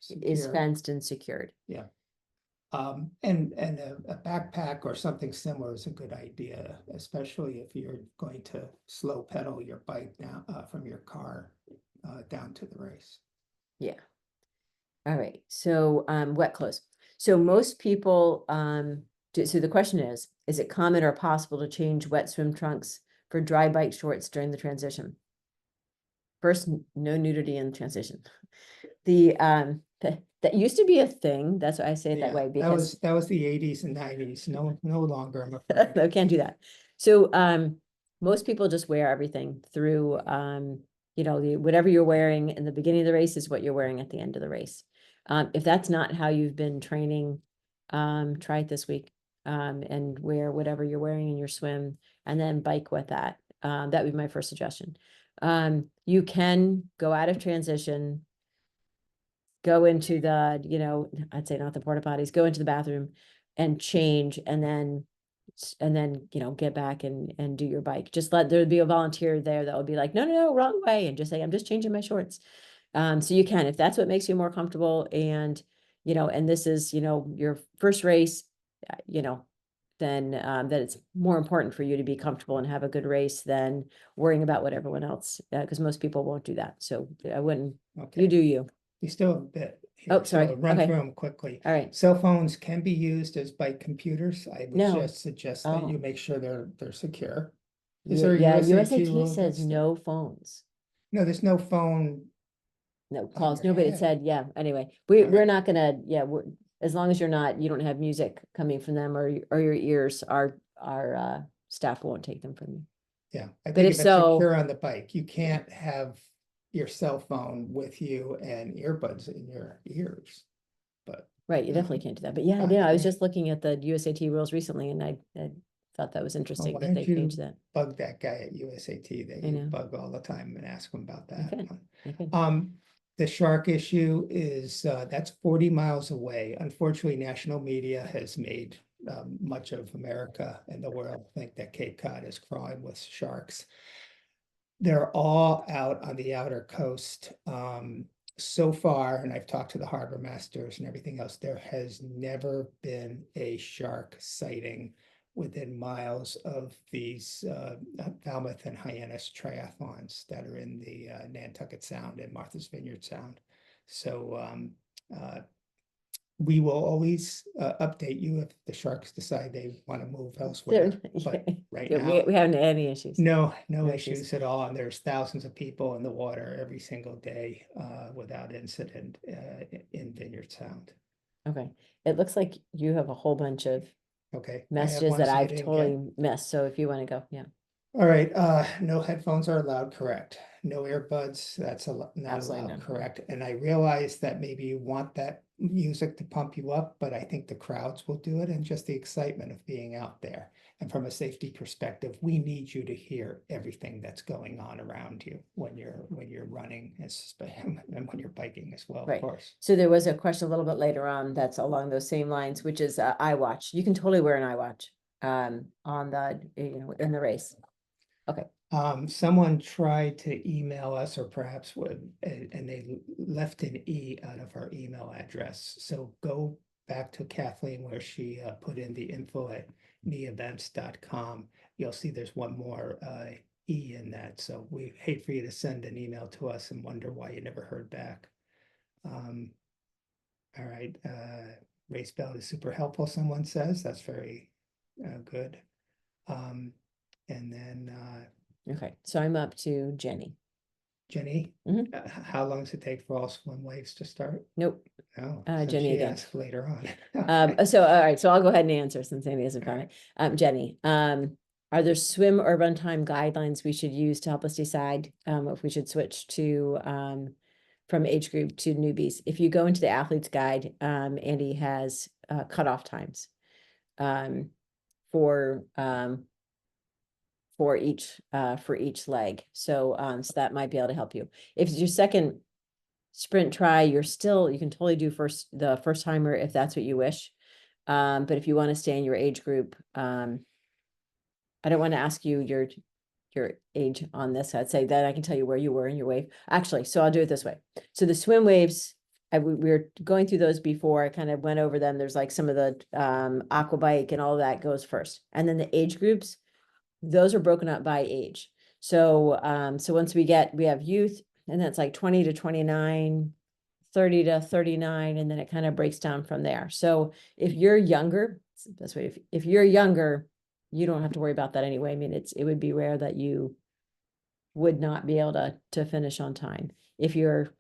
Secure. fenced and secured. Yeah. And a backpack or something similar is a good idea, especially if you're going to slow pedal your bike down from your car down to the race. Yeah. All right. So wet clothes. So most people so the question is it common or possible to change wet swim trunks for dry bike shorts during the transition? First, no nudity in transition. The that used to be a thing. That's why I say it that way, because that was the 80s and 90s. No longer, I'm afraid. no, can't do that. So most people just wear everything through you know, whatever you're wearing in the beginning of the race is what you're wearing at the end of the race. If that's not how you've been training, try it this week and wear whatever you're wearing in your swim and then bike with that. That would be my first suggestion. You can go out of transition, go into the, you know, I'd say not the porta potties, go into the bathroom and change and then, you know, get back and do your bike. Just let there be a volunteer there that will be like, no, wrong way. And just say, I'm just changing my shorts. So you can, if that's what makes you more comfortable and, you know, and this is, you know, your first race, you know, then that it's more important for you to be comfortable and have a good race than worrying about what everyone else, because most people won't do that. So I wouldn't, Okay. you do you. We still have a bit here, Oh, sorry. so I'll run Okay. through them quickly. All right. Cell phones can be used as bike computers. I would No. just suggest that you Oh. make sure they're secure. Is there a Yeah, USAT USAT rule says against it? no phones, No, there's no phone. no On calls. your No, but it head. said, yeah, anyway, All we're right. not gonna, yeah, as long as you're not, you don't have music coming from them or your ears, our staff won't take them from you. Yeah, I But think if if it's so, secure on the bike, you can't have your cell phone with you and earbuds in your ears. But right, you definitely can't do that. But yeah, fine yeah, I with was me. just looking at the USAT rules recently and I thought that was Well, interesting why that they don't changed you that. bug that guy at USAT that I you know. bug all the time and ask him about I that could, one? I could. The shark issue is that's 40 miles away. Unfortunately, national media has made much of America and the world think that Cape Cod is crawling with sharks. They're all out on the outer coast. So far, and I've talked to the harbor masters and everything else, there has never been a shark sighting within miles of these Falmouth and Hyannis triathlons that are in the Nantucket Sound and Martha's Vineyard Sound. So we will always update you if the sharks decide they want to move elsewhere. But right Yeah, now, we haven't had any issues. no No issues issues. at all. And there's thousands of people in the water every single day without incident in Vineyard Sound. Okay. It looks like you have a whole bunch of Okay, I have messages one that so you I've didn't get. totally missed. So if you want to go, yeah, All right, no headphones are allowed, correct? No earbuds, that's not absolutely allowed, none. correct? And I realize that maybe you want that music to pump you up, but I think the crowds will do it and just the excitement of being out there. And from a safety perspective, we need you to hear everything that's going on around you when you're running and when you're biking as well, of Right. course. So there was a question a little bit later on that's along those same lines, which is iWatch. You can totally wear an iWatch on the, you know, in the race. Okay. Someone tried to email us or perhaps would, and they left an E out of our email address. So go back to Kathleen where she put in the info@neevents.com. You'll see there's one more E in that. So we hate for you to send an email to us and wonder why you never heard back. All right. Race belt is super helpful, someone says. That's very good. And then Okay. So I'm up to Jenny. Jenny, Mhm. How long does it take for all swim waves to start? Nope. No, so Jenny she again. asks later on. So all right, so I'll go ahead and answer since Amy hasn't found it. Jenny, are there swim or run time guidelines we should use to help us decide if we should switch to from age group to newbies? If you go into the athlete's guide, Andy has cutoff times for for each leg. So so that might be able to help you. If it's your second sprint try, you can totally do the first timer if that's what you wish. But if you want to stay in your age group, I don't want to ask you your age on this. I'd say that I can tell you where you were in your wave. Actually, so I'll do it this way. So the swim waves, we were going through those before. I kind of went over them. There's like some of the aqua bike and all that goes first. And then the age groups, those are broken up by age. So so once we have youth, and that's like 20 to 29, 30 to 39, and then it kind of breaks down from there. So if you're younger, that's way, if you're younger, you don't have to worry about that anyway. I mean, it would be rare that you would not be able to finish on time. If you're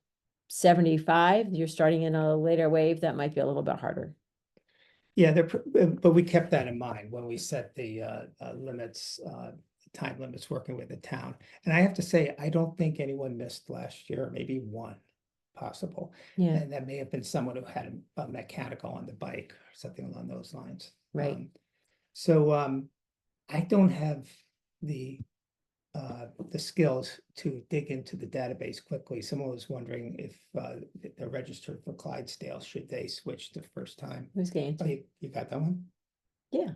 75, you're starting in a later wave, that might be a little bit harder. Yeah, but we kept that in mind when we set the limits, time limits working with the town. And I have to say, I don't think anyone missed last year, maybe one possible. Yeah, And that may have been someone who had a mechanical on the bike or something along those lines. right. So I don't have the skills to dig into the database quickly. Someone was wondering if they're registered for Clydesdale, should they switch the first time? Who's game? Oh, you got that one? Yeah.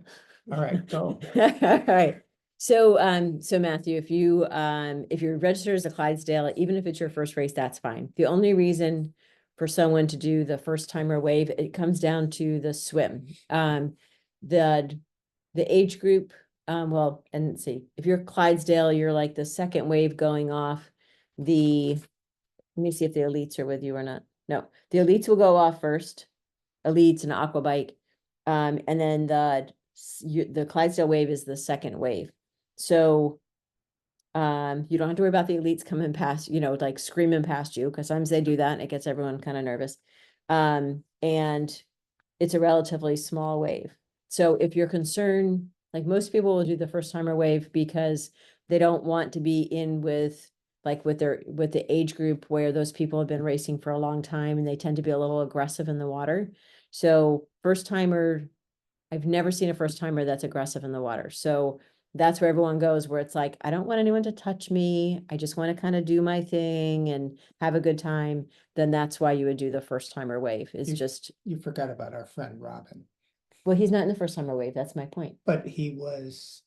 All right, go. All right. So so Matthew, if you're registered as a Clydesdale, even if it's your first race, that's fine. The only reason for someone to do the first timer wave, it comes down to the swim. The age group, well, and let's see, if you're Clydesdale, you're like the second wave going off. Let me see if the elites are with you or not. No, the elites will go off first. Elites and aqua bike. And then the Clydesdale wave is the second wave. So you don't have to worry about the elites coming past, like screaming past you, because sometimes they do that and it gets everyone kind of nervous. And it's a relatively small wave. So if you're concerned, like most people will do the first timer wave because they don't want to be in with the age group where those people have been racing for a long time and they tend to be a little aggressive in the water. So first timer, I've never seen a first timer that's aggressive in the water. So that's where everyone goes, where it's like, I don't want anyone to touch me. I just want to kind of do my thing and have a good time. Then that's why you would do the first timer wave. It's just, You forgot about our friend Robin, well, he's not in the first timer wave. That's my point. but he was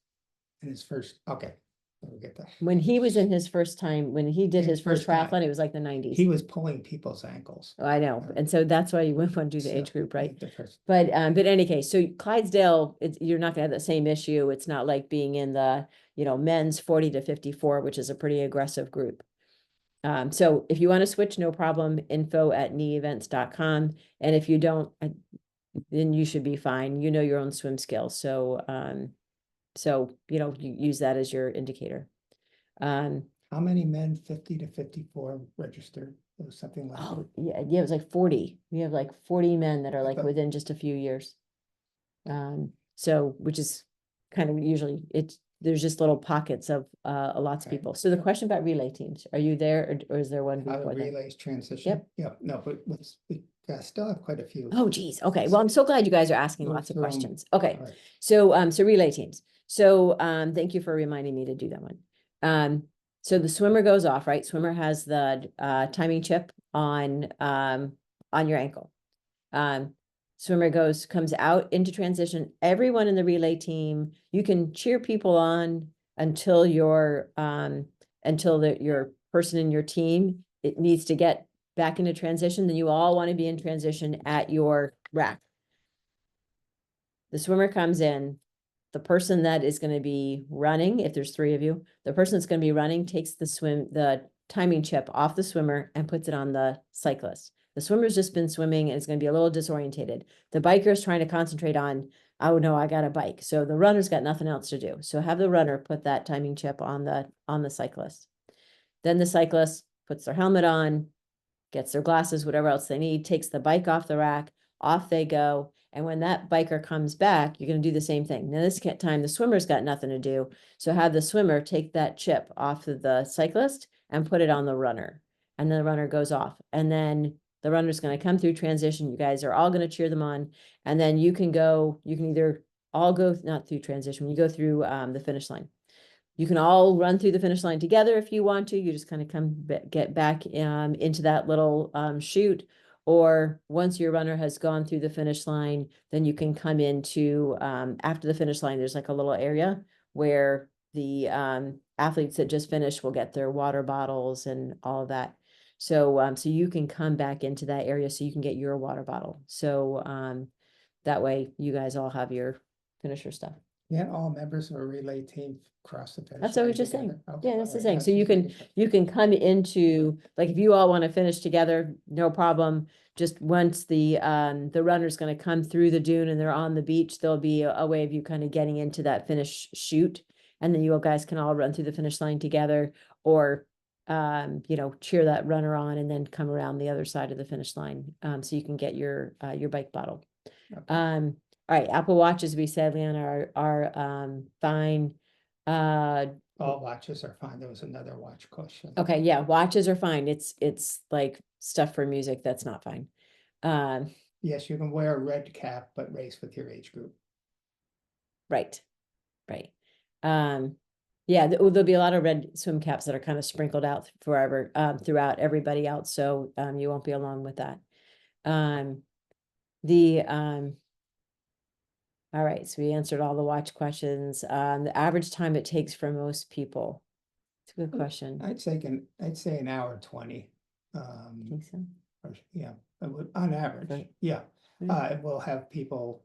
in his first, okay, we'll get that. When he was in his first time, when he did his first time. triathlon, it was like the 90s. He was pulling people's ankles. I know. And so that's why you wouldn't want to do the age group, right? The first. But in any case, so Clydesdale, you're not gonna have the same issue. It's not like being in the, men's 40 to 54, which is a pretty aggressive group. So if you want to switch, no problem, info@neevents.com. And if you don't, then you should be fine. You know your own swim skills. So, you use that as your indicator. How many men 50 to 54 registered? It was something like. Oh, yeah, it was like 40. We have like 40 men that are like Okay. within just a few years. So, which is kind of usually there's just little pockets of lots of Okay. people. So the question about relay teams, are you there or is there one How the before that? relays transition? Yep. Yep, no, but we still have quite a few. Oh, geez. Okay. Well, I'm so glad you guys are asking Go lots of through 'em. questions. Okay. All right. So relay teams. So thank you for reminding me to do that one. So the swimmer goes off, right? Swimmer has the timing chip on your ankle. Swimmer comes out into transition. Everyone in the relay team, you can cheer people on until your person in your team, it needs to get back into transition. Then you all want to be in transition at your rack. The swimmer comes in. The person that is going to be running, if there's 3 of you, the person that's going to be running takes the timing chip off the swimmer and puts it on the cyclist. The swimmer's just been swimming and is going to be a little disorientated. The biker is trying to concentrate on, oh no, I got a bike. So the runner's got nothing else to do. So have the runner put that timing chip on the cyclist. Then the cyclist puts their helmet on, gets their glasses, whatever else they need, takes the bike off the rack, off they go. And when that biker comes back, you're going to do the same thing. Now this time the swimmer's got nothing to do. So have the swimmer take that chip off of the cyclist and put it on the runner. And then the runner goes off. And then the runner's going to come through transition. You guys are all going to cheer them on. And then you can either all go, not through transition, you go through the finish line. you can all run through the finish line together if you want to. You just kind of get back into that little chute. Or once your runner has gone through the finish line, then you can come into after the finish line, there's like a little area where the athletes that just finished will get their water bottles and all of that. So so you can come back into that area so you can get your water bottle. So that way you guys all have your finisher stuff. Can't all members of a relay team cross the finish That's what I line was just saying. together? Okay, Yeah, that's the all right, saying. I was So just making sure. you can come into, like, if you all want to finish together, no problem. Just once the runner's going to come through the dune and they're on the beach, there'll be a way of you kind of getting into that finish chute. And then you guys can all run through the finish line together, or you know, cheer that runner on and then come around the other side of the finish line. So you can get your bike bottle. Okay. All right, Apple Watches, we said, Leon, are fine. All watches are fine. There was another watch question. Okay, yeah, watches are fine. It's like stuff for music that's not fine. Yes, you can wear a red cap, but race with your age group. Right, right. Yeah, there'll be a lot of red swim caps that are kind of sprinkled out forever, throughout everybody else, so you won't be alone with that. All right, so we answered all the watch questions. The average time it takes for most people. It's a good question. I'd say an hour 20. Think so? Yeah, on average, Right. yeah. Right. We'll have people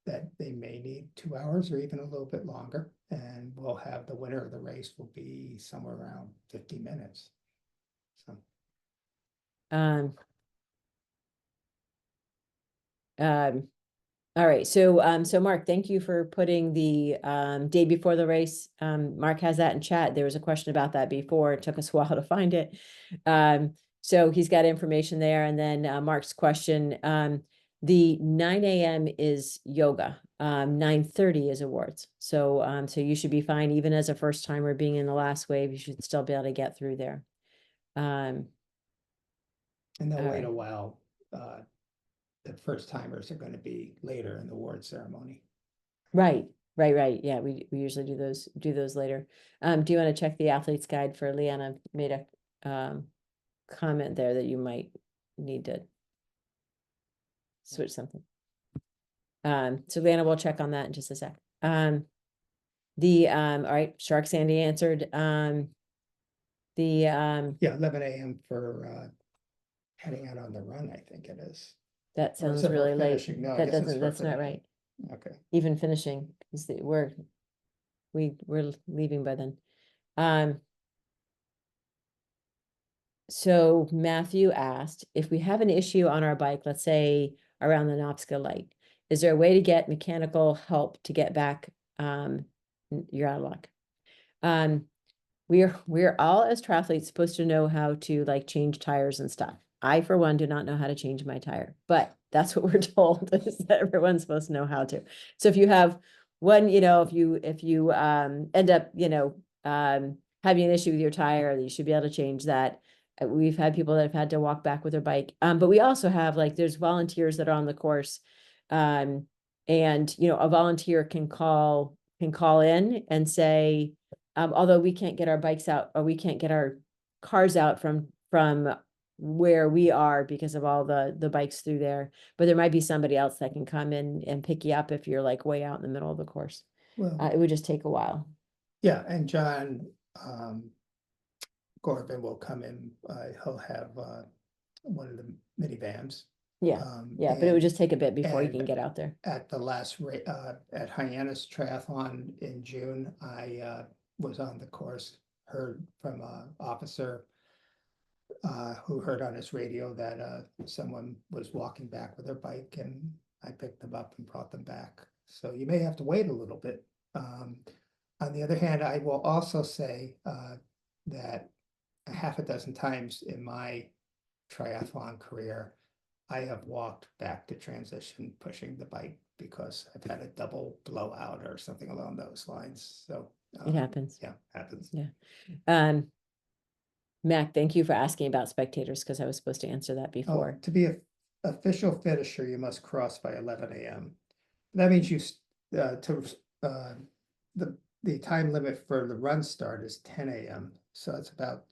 that they may need 2 hours or even a little bit longer, and we'll have the winner of the race will be somewhere around 50 minutes. So All right, so so Mark, thank you for putting the day before the race. Mark has that in chat. There was a question about that before. It took us a while to find it. So he's got information there. And then Mark's question, the 9 a.m. is yoga. 9:30 is awards. So so you should be fine, even as a first timer being in the last wave, you should still be able to get through there. And they'll all wait right. a while. The first timers are going to be later in the award ceremony. Right. Yeah, we usually do those later. Do you want to check the athlete's guide for Leanna made a comment there that you might need to switch something. So Leanna, we'll check on that in just a sec. All right, Shark Sandy answered. Yeah, 11 a.m. for heading out on the run, I think it is. That Or is sounds it for really late. finishing? No, I That guess it's doesn't, for that's not finishing. right. Okay. Even finishing, is we're leaving by then. So Matthew asked, if we have an issue on our bike, let's say around the Nopska light, is there a way to get mechanical help to get back? You're out of luck. We're all as triathletes supposed to know how to like change tires and stuff. I, for one, do not know how to change my tire, but that's what we're told is that everyone's supposed to know how to. So if you have one, you know, if you end up, you know, having an issue with your tire, you should be able to change that. We've had people that have had to walk back with their bike. But we also have like there's volunteers that are on the course. And you know, a volunteer can call in and say, although we can't get our bikes out or we can't get our cars out from where we are because of all the bikes through there, but there might be somebody else that can come in and pick you up if you're like way out in the middle of the course. Well, It would just take a while. yeah, and John Corbin will come in. He'll have one of the minivans. Yeah, yeah, but it would just take a bit before you can get out there. At the last at Hyannis Triathlon in June, I was on the course, heard from an officer who heard on his radio that someone was walking back with their bike, and I picked them up and brought them back. So you may have to wait a little bit. On the other hand, I will also say that a half a dozen times in my triathlon career, I have walked back to transition pushing the bike because I've had a double blowout or something along those lines. So It happens. Yeah, happens. Yeah. Mac, thank you for asking about spectators because I was supposed to answer that before. To be an official finisher, you must cross by 11 a.m. That means you the the time limit for the run start is 10 a.m. So it's about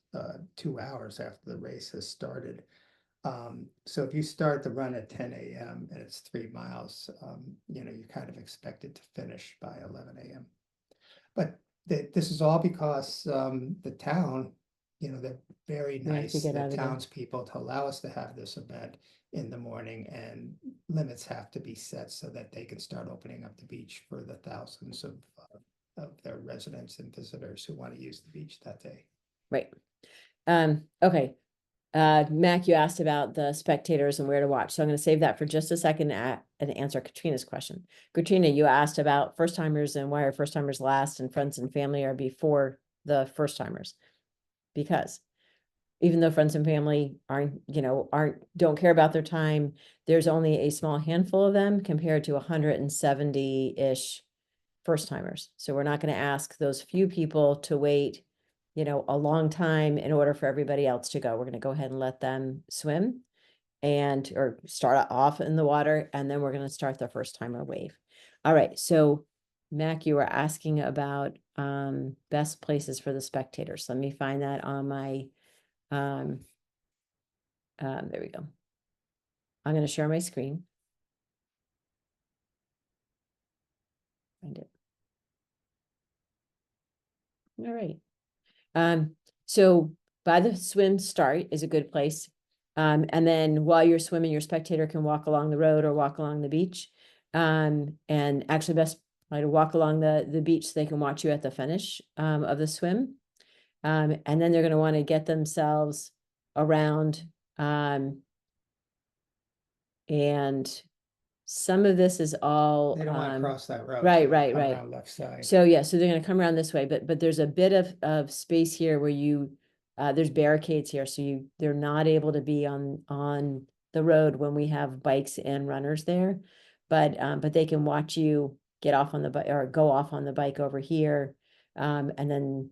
2 hours after the race has started. So if you start the run at 10 a.m. and it's 3 miles, you're kind of expected to finish by 11 a.m. But this is all because the town, they're very Nice to nice, get the out of there. townspeople, to allow us to have this event in the morning, and limits have to be set so that they can start opening up the beach for the thousands of their residents and visitors who want to use the beach that day. Right. Okay. Mac, you asked about the spectators and where to watch. So I'm going to save that for just a second and answer Katrina's question. Katrina, you asked about first timers and why are first timers last and friends and family are before the first timers. Because even though friends and family don't care about their time, there's only a small handful of them compared to 170-ish first timers. So we're not going to ask those few people to wait a long time in order for everybody else to go. We're going to go ahead and let them swim or start off in the water, and then we're going to start the first timer wave. All right. So Mac, you were asking about best places for the spectators. Let me find that on my, there we go. I'm going to share my screen. Find it. All right. So by the swim start is a good place. And then while you're swimming, your spectator can walk along the road or walk along the beach. And actually best to walk along the beach so they can watch you at the finish of the swim. And then they're going to want to get themselves around. And some of this is all They don't want to cross that road. Right, so they right, come right. around left side. So yeah, so they're going to come around this way, but there's a bit of space here where there's barricades here, so they're not able to be on the road when we have bikes and runners there, but they can watch you get off on the bike or go off on the bike over here, and then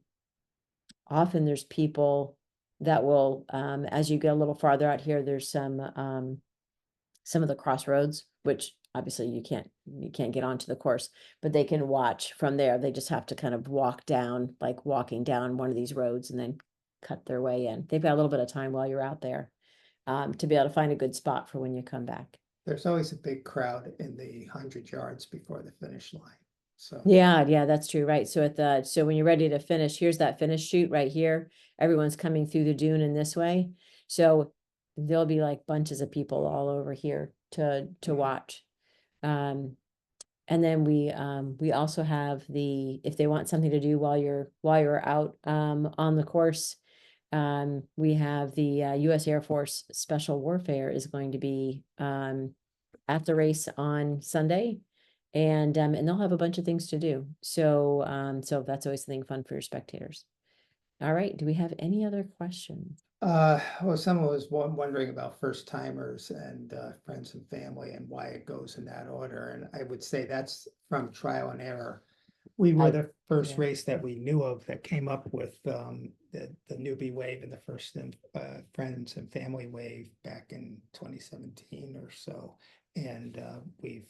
often there's people that will, as you get a little farther out here, there's some of the crossroads, which obviously you can't get onto the course, but they can watch from there. They just have to kind of walk down, like walking down one of these roads and then cut their way in. They've got a little bit of time while you're out there to be able to find a good spot for when you come back. There's always a big crowd in the 100 yards before the finish line. So yeah, that's true, right? So when you're ready to finish, here's that finish chute right here. Everyone's coming through the dune in this way. So there'll be like bunches of people all over here to watch. And then we also have if they want something to do while you're out on the course, we have the U.S. Air Force Special Warfare is going to be at the race on Sunday, and they'll have a bunch of things to do. So so that's always something fun for your spectators. All right, do we have any other questions? well, someone was wondering about first timers and friends and family and why it goes in that order. And I would say that's from trial and error. We were the first race that we knew of that came up with the newbie wave and the first friends and family wave back in 2017 or so. And we've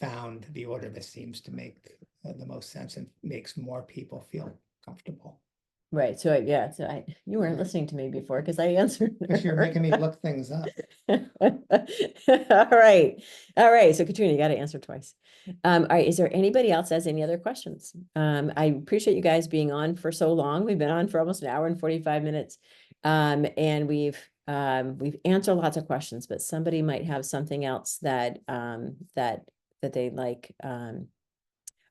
found the order that seems to make the most sense and makes more people feel comfortable. Right. So yeah, so you weren't listening to me before because I answered. Because you're making me look things up. All right. All right. So Katrina, you got to answer twice. All right. Is there anybody else that has any other questions? I appreciate you guys being on for so long. We've been on for almost an hour and 45 minutes. And we've answered lots of questions, but somebody might have something else that they'd like.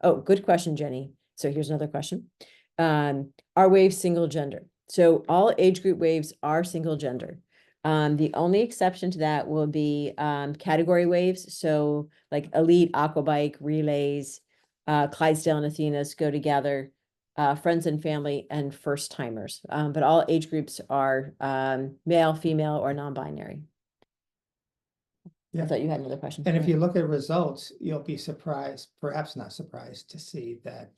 Oh, good question, Jenny. So here's another question. Are waves single gender? So all age group waves are single gender. The only exception to that will be category waves. So like elite, aquabike, relays, Clydesdale and Athenas go together, friends and family, and first timers. But all age groups are male, female, or non-binary. Yeah. I thought you had another question. And if you look at results, you'll be surprised, perhaps not surprised, to see that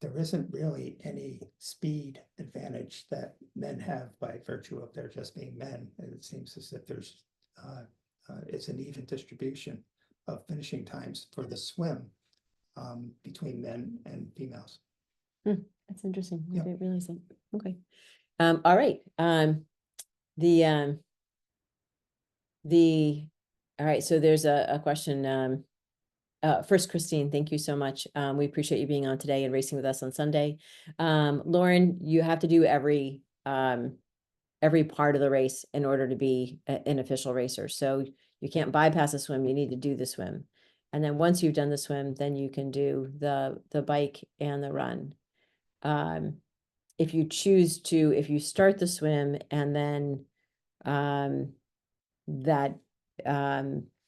there isn't really any speed advantage that men have by virtue of their just being men. And it seems as if there's it's an even distribution of finishing times for the swim between men and females. That's interesting. I Yep. didn't realize that. Okay. All right. The all right, so there's a question. First, Christine, thank you so much. We appreciate you being on today and racing with us on Sunday. Lauren, you have to do every part of the race in order to be an official racer. So you can't bypass a swim, you need to do the swim. And then once you've done the swim, then you can do the bike and the run. If you choose to, if you start the swim and then that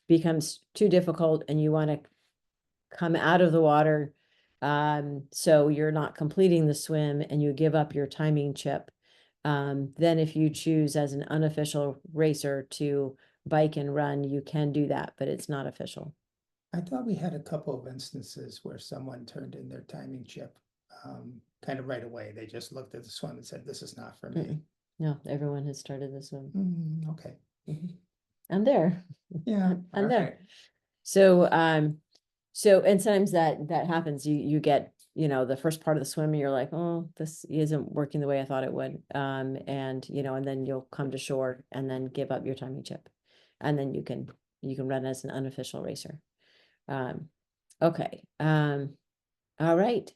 becomes too difficult and you want to come out of the water, so you're not completing the swim and you give up your timing chip, then if you choose as an unofficial racer to bike and run, you can do that, but it's not official. I thought we had a couple of instances where someone turned in their timing chip kind of right away. They just looked at the swim and said, "This is not for me." No, everyone has started the swim. Okay. I'm there. Yeah. I'm all there. right. So, so, and sometimes that happens. You get, the first part of the swim and you're like, oh, this isn't working the way I thought it would. And and then you'll come to shore and then give up your timing chip. And then you can run as an unofficial racer. Okay. All right.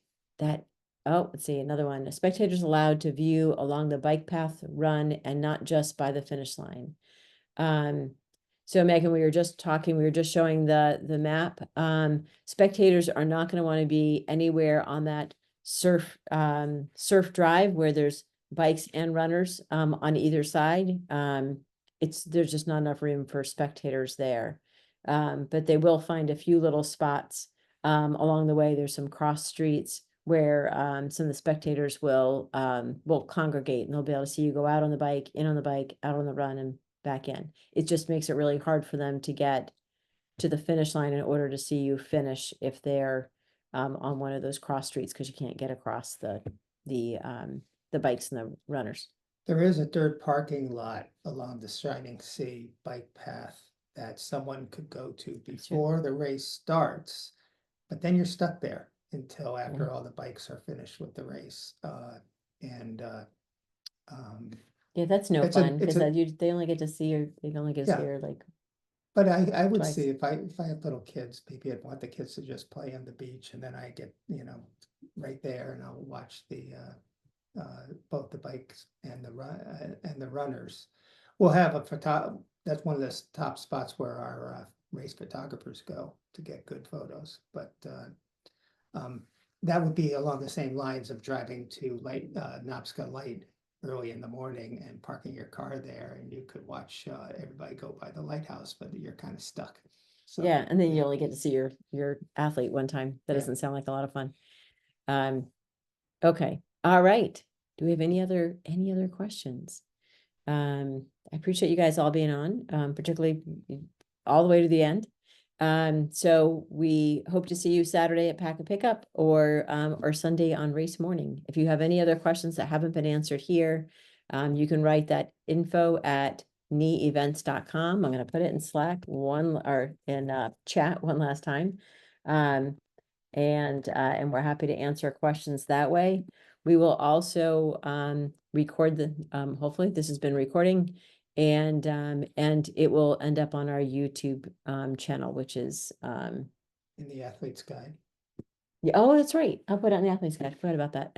Let's see, another one. Spectators allowed to view along the bike path, run, and not just by the finish line. So Megan, we were just showing the map. Spectators are not going to want to be anywhere on that surf drive where there's bikes and runners on either side. There's just not enough room for spectators there. But they will find a few little spots along the way. There's some cross streets where some of the spectators will congregate, and they'll be able to see you go out on the bike, in on the bike, out on the run, and back in. It just makes it really hard for them to get to the finish line in order to see you finish if they're on one of those cross streets, because you can't get across the bikes and the runners. There is a third parking lot along the Shining Sea bike path that someone could go to before the race starts, but then you're stuck there until after all the bikes are finished with the race. Yeah, that's no It's a- fun it's because a- they only get to see your like. But I would Twice. see if I have little kids, maybe I'd want the kids to just play on the beach, and then I get, right there, and I'll watch the both the bikes and the runners. We'll have that's one of the top spots where our race photographers go to get good photos. But that would be along the same lines of driving to Nopska Light early in the morning and parking your car there, and you could watch everybody go by the lighthouse, but you're kind of stuck. So, yeah, and then you only get to see your athlete one time. That Yeah. doesn't sound like a lot of fun. Okay, all right. Do we have any other questions? I appreciate you guys all being on, particularly all the way to the end. So we hope to see you Saturday at Pack and Pickup or Sunday on race morning. If you have any other questions that haven't been answered here, you can write that info@neevents.com. I'm going to put it in Slack or in chat one last time. And we're happy to answer questions that way. We will also record hopefully this has been recording, and it will end up on our YouTube channel, which is in the Athlete's Guide. yeah, oh, that's right. I'll put it on the Athlete's Guide. I forgot about that.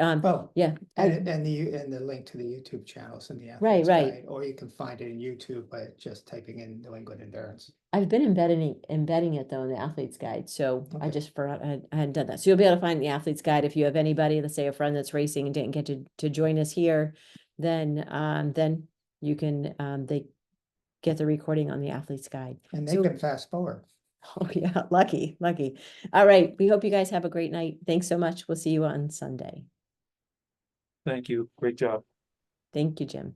Yeah. And the link to the YouTube channels in the Right. Guide, or you can find it in YouTube by just typing in New England Endurance. I've been embedding it though in the Athlete's Guide, so I Okay. just forgot I hadn't done that. So you'll be able to find the Athlete's Guide if you have anybody, let's say a friend that's racing and didn't get to join us here, then you can they get the recording on the Athlete's Guide. And they So- can fast forward. Oh yeah, lucky. All right, we hope you guys have a great night. Thanks so much. We'll see you on Sunday. Thank you. Great job. Thank you, Jim.